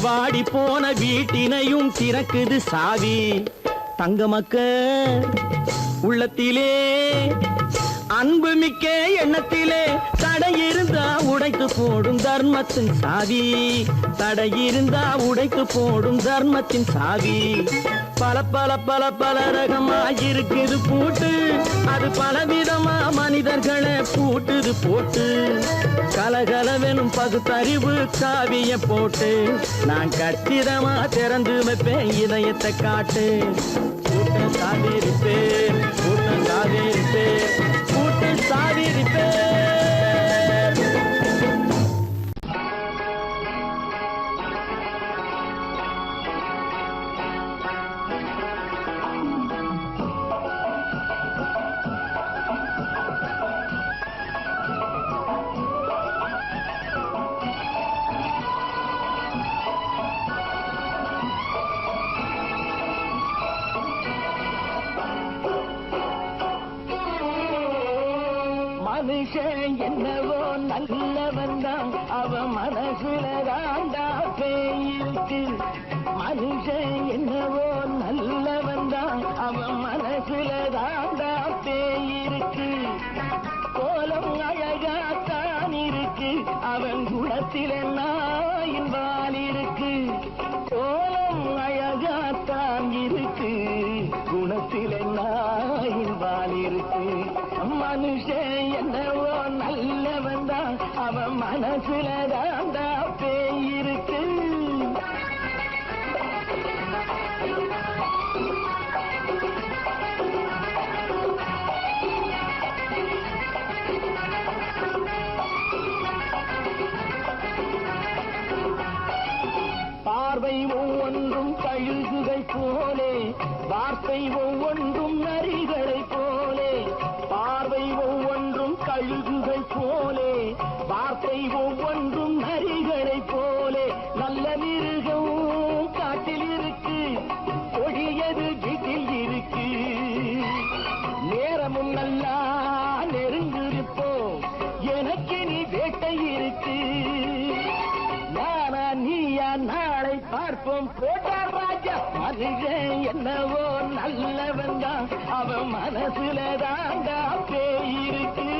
வாடி போன வீட்டினையும் திறக்குது சாவி. தங்க மக்க உள்ளத்திலே அன்பு மிக்க எண்ணத்திலே தடை இருந்தா உடைத்து போடும் தர்மத்தின் சாவி. தடை இருந்தா உடைத்து போடும் தர்மத்தின் சாவி. பல பல பல பல ரகமாயிருக்குது பூட்டு. அது பலவிதமா மனிதர்களை பூட்டுது போட்டு. கலகலவெனும் பகுத்தறிவு காவிய போட்டு நான் கச்சிதமா திறந்து வைப்பேன் இதயத்தை காட்டு. கூட்டம் சாதிருப்பேன் கூட்டம் சாதிருப்பேன் கூட்டம் சாதிருப்பேன். மனுஷன் என்னவோ நல்லவன் தான், அவன் மனசுல தாண்டா பேயிருக்கு. மனுஷன் என்னவோ நல்லவன் தான், அவன் மனசுல தாண்டா பேயிருக்கு. கோலம் அழகாத்தான் இருக்கு, அவன் குணத்தில நாயின் வால் இருக்கு. கோலம் அழகாத்தான் இருக்கு, குணத்தில நாயின் வால் இருக்கு. மனுஷன் என்னவோ நல்லவன் தான், அவன் மனசுல தாண்டா பேயிருக்கு. பார்வை ஒவ்வொன்றும் கழுகுகை போலே, வார்த்தை ஒவ்வொன்றும் நரிகளை போலே. பார்வை ஒவ்வொன்றும் கழுகுகை போலே, வார்த்தை ஒவ்வொன்றும் நரிகளை போலே. நல்ல மிருகம் காட்டில் இருக்கு, கொடியது வீட்டில் இருக்கு. நேரமும் நல்லா நெருங்கிருப்போம், எனக்கு நீ வேட்டை இருக்கு. நானா நீயா நாளை பார்ப்போம் போட்டார் ராஜா. மனுஷன் என்னவோ நல்லவன் தான், அவன் மனசுல தாண்டா பேயிருக்கு.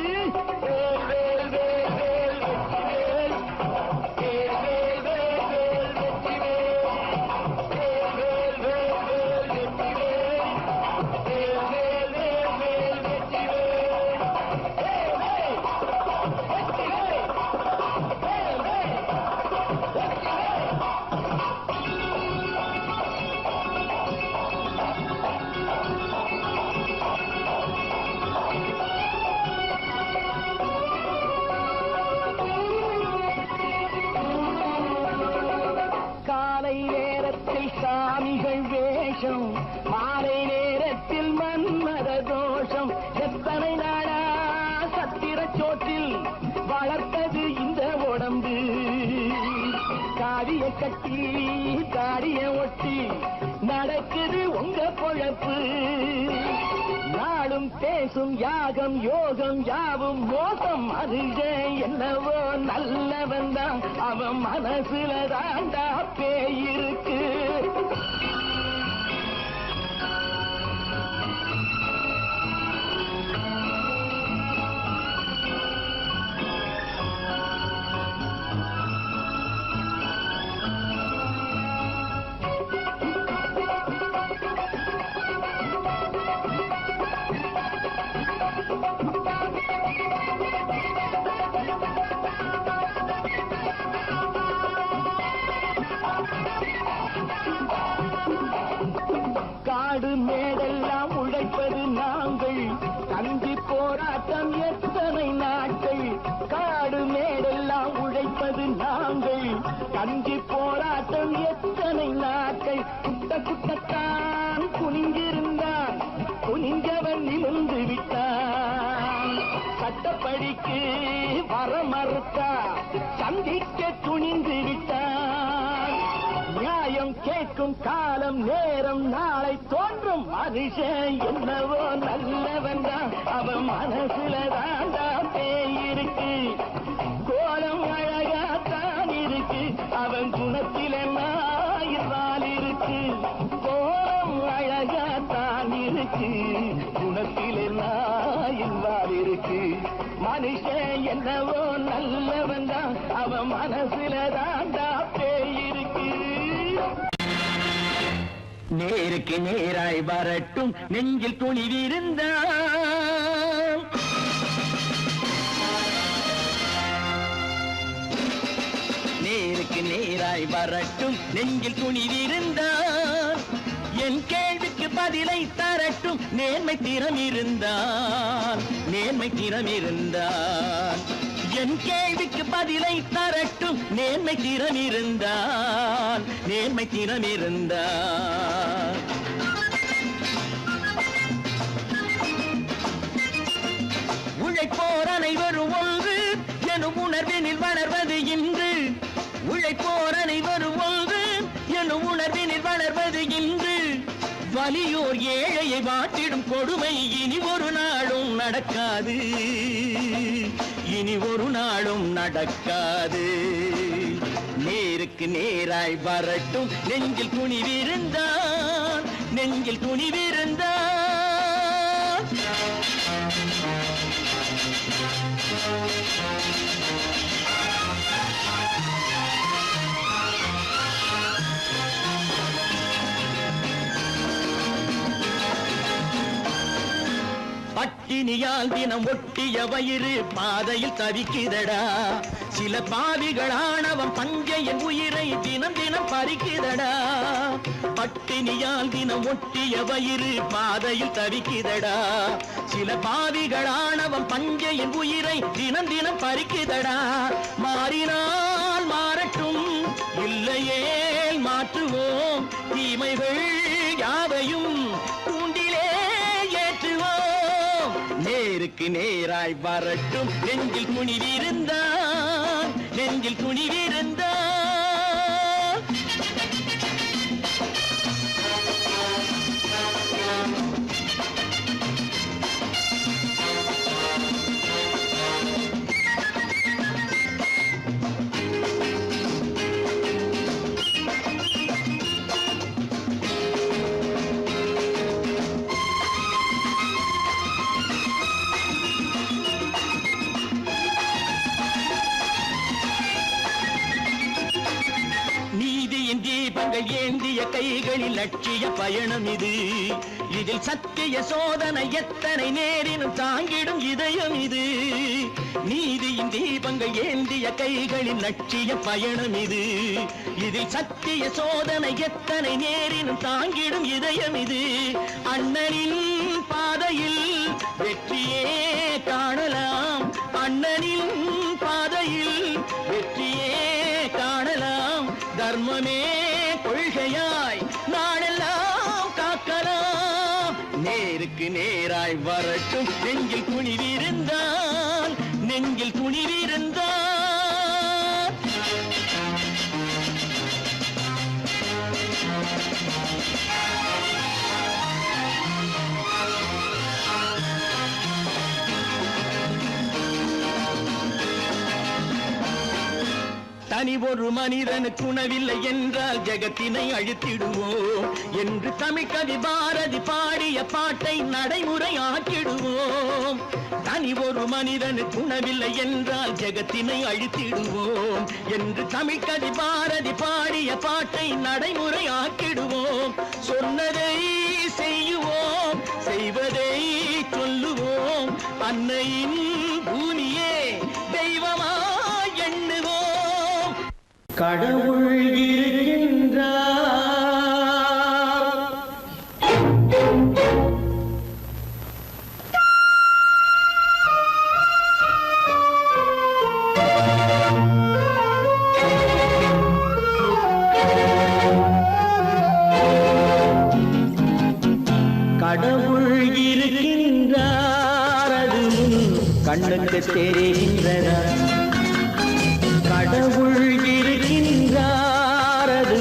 சாமிகள் வேஷம், மாலை நேரத்தில் மன்மத தோஷம். எத்தனை நாளா சத்திர சோற்றில் வளர்த்தது தாடிய கட்டி தாடிய ஒட்டி நடக்குது உங்க பொழப்பு. நாளும் பேசும் யாகம் யோகம் யாவும் மோசம். மனுஷன் என்னவோ நல்லவன் தான், அவன் மனசுல தாண்டா பேயிருக்கு. காடு மேடெல்லாம் உழைப்பது நாங்கள், கஞ்சி போராட்டம் எத்தனை நாட்கள். காடு மேடெல்லாம் உழைப்பது நாங்கள், கஞ்சி போராட்டம் எத்தனை நாட்கள். குட்ட குட்டத்தான் குனிஞ்சிருந்தான், குனிஞ்சவன் நிமிர்ந்து விட்டான். சட்டப்படிக்கு வர மறுத்தா, சந்திக்க துணிந்து விட்டான். நியாயம் கேட்கும் காலம் நேரம் நாளை தோன்றும். மனுஷன் என்னவோ நல்லவன் தான், அவன் மனசுல தாண்டா பேயிருக்கு. கோலம் அழகாத்தான் இருக்கு, அவன் குணத்தில நாயிரால் இருக்கு. கோலம் அழகாத்தான் இருக்கு, குணத்தில நாயிரால் இருக்கு. மனுஷன் என்னவோ நல்லவன் தான், அவன் மனசுல தாண்டா பேயிருக்கு. நேருக்கு நேராய் வரட்டும் நெஞ்சில் துணிவிருந்தான். நேருக்கு நேராய் வரட்டும் நெஞ்சில் துணிவிருந்தான். என் கேள்விக்கு பதிலை தரட்டும் நேர்மை திறம் இருந்தான், நேர்மை திறம் இருந்தான். என் கேள்விக்கு பதிலை தரட்டும் நேர்மை திறம் இருந்தான், நேர்மை திறம் இருந்தான். உழைப்போர் அனைவரும் ஒன்று எனும் உணர்வினில் வளர்வது இன்று. உழைப்போர் அனைவரும் ஒன்று எனும் உணர்வினில் வளர்வது இன்று. வலியோர் ஏழையை வாட்டிடும் கொடுமை இனி ஒரு நாளும் நடக்காது, இனி ஒரு நாளும் நடக்காது. நேருக்கு நேராய் வரட்டும் நெஞ்சில் துணிவிருந்தான், நெஞ்சில் துணிவிருந்தான். பட்டினியால் தினம் ஒட்டிய வயிறு பாதையில் தவிக்குதடா. சில பாவிகளானவன் பஞ்சையின் உயிரை தினம் தினம் பறிக்குதடா. பட்டினியால் தினம் ஒட்டிய வயிறு பாதையில் தவிக்குதடா. சில பாவிகளானவன் பஞ்சையின் உயிரை தினம் தினம் பறிக்குதடா. மாறினால் மாறட்டும், இல்லையே மாற்றுவோம். தீமைகள் யாவையும் கூண்டிலே ஏற்றுவோம். நேருக்கு நேராய் வரட்டும் நெஞ்சில் துணிவிருந்தான், நெஞ்சில் துணிவிருந்தான். தீபங்கள் ஏந்திய கைகளில் லட்சிய பயணம் இது. இதில் சத்திய சோதனை எத்தனை நேரினும் தாங்கிடும் இதயம் இது. நீதியின் தீபங்கள் ஏந்திய கைகளில் லட்சிய பயணம் இது. இதில் சத்திய சோதனை எத்தனை நேரினும் தாங்கிடும் இதயம் இது. அண்ணனின் பாதையில் வெற்றியே காணலாம், அண்ணனின் பாதையில் வெற்றியே காணலாம். தர்மமே கொள்கையாய் நாளெல்லாம் காக்கலாம். நேருக்கு நேராய் வரட்டும் நெஞ்சில் துணிவிருந்தான், நெஞ்சில் துணிவிருந்தான். தனி ஒரு மனிதனுக்கு உணவில்லை என்றால் ஜெகத்தினை அழித்திடுவோம் என்று தமிழ்கவி பாரதி பாடிய பாட்டை நடைமுறையாக்கிடுவோம். தனி ஒரு மனிதனுக்கு உணவில்லை என்றால் ஜெகத்தினை அழித்திடுவோம் என்று தமிழ்கவி பாரதி பாடிய பாட்டை நடைமுறையாக்கிடுவோம். சொன்னதை செய்யுவோம், செய்வதை சொல்லுவோம். அன்னையின் பூமியே தெய்வமா எண்ணுவோம். கடவுள் இருக்கின்றார். கடவுள் இருக்கின்றார், அது கண்ணுக்கு தெரிகின்றதா? கடவுள் இருக்கின்றார், அது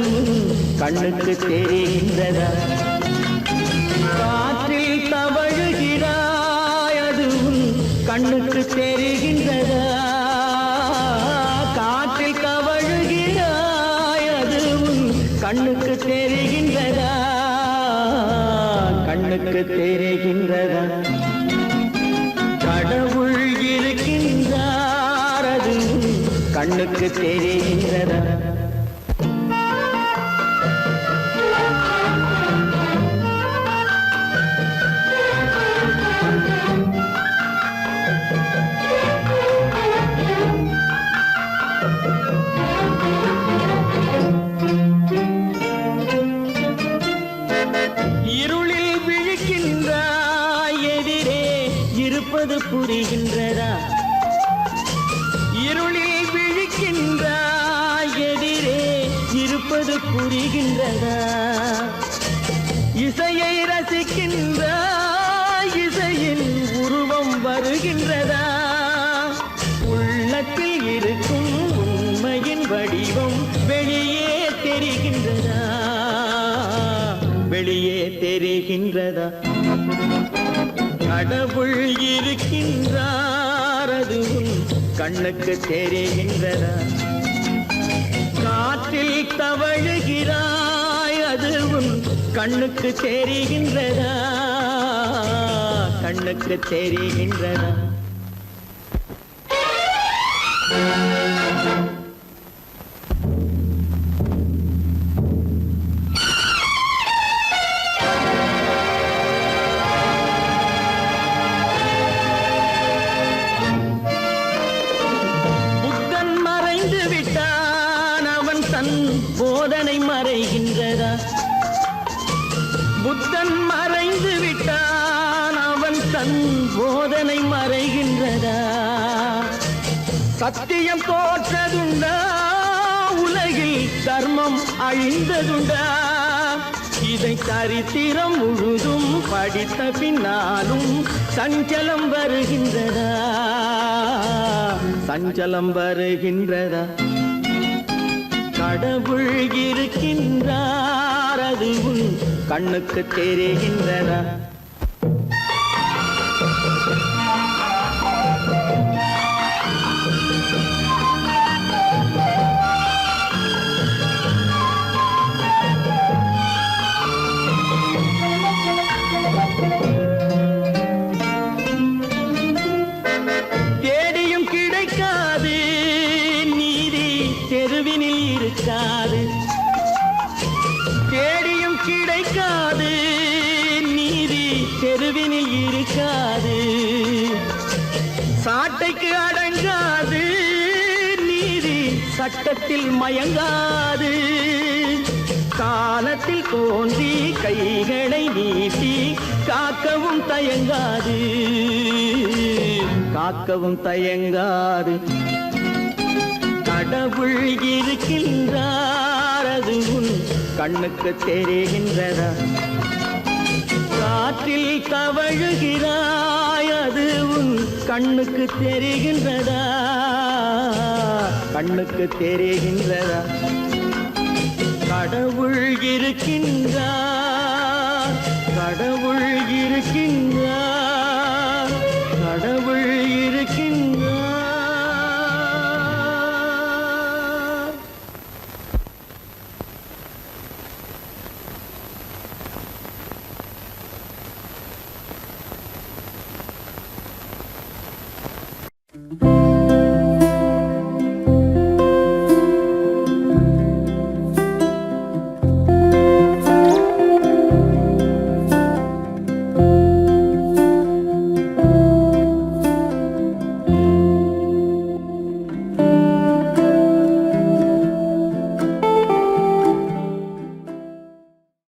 கண்ணுக்கு தெரிகின்றதா? காற்றில் தவழுகிறாய், அது கண்ணுக்கு தெரிகின்றதா? காற்றில் தவழுகிறாய், அது கண்ணுக்கு தெரிகின்றதா? கண்ணுக்கு தெரிகின்றதா? கடவுள் இருக்கின்றார், அது கண்ணுக்கு தெரிகின்றதா? இருளில் விழிக்கின்றாய், எதிரே இருப்பது புரிகின்றதா? இருளில் விழிக்கின்றாய், எதிரே இருப்பது புரிகின்றதா? இசையை ரசிக்கின்றாய், இசையின் உருவம் வருகின்றதா? உள்ளத்தில் இருக்கும் உண்மையின் வடிவம் வெளியே தெரிகின்றதா? வெளியே தெரிகின்றதா? கடவுள் இருக்கின்றார், அது கண்ணுக்கு தெரிகின்றதா? காற்றில் தவழுகிறாய், அது கண்ணுக்கு தெரிகின்றதா? கண்ணுக்கு தெரிகின்றதா? புத்தன் மறைந்து விட்டான், அவன் தன் போதனை மறைகின்றதா? புத்தன் மறைந்து விட்டான், அவன் தன் போதனை மறைகின்றதா? சத்தியம் தோற்றதுண்டா? உலகில் தர்மம் அழிந்ததுண்டா? இதை சரித்திரம் முழுதும் படித்த பின்னாலும் சஞ்சலம் வருகின்றதா? சஞ்சலம் வருகின்றதா? கடவுள் இருக்கின்றார், அது கண்ணுக்கு தெரிகின்றதா? தேடியும் கிடைக்காது நீதி, தெருவினில் இருக்காது. தேடியும் கிடைக்காது நீதி, தெருவினில் இருக்காது. சாட்டைக்கு அடங்காது நீதி, சட்டத்தில் மயங்காது. காலத்தில் தோன்றி கைகளை நீட்டி காக்கவும் தயங்காது, காக்கவும் தயங்காது. கடவுள் இருக்கின்றார், அது கண்ணுக்கு தெரிகின்றதா? காற்றில் தவழுகிறாய், அது கண்ணுக்கு தெரிகின்றதா? கண்ணுக்கு தெரிகின்றதா? கடவுள் இருக்கின்றார், கடவுள் இருக்கின்றார், கடவுள் இருக்கின்றார்.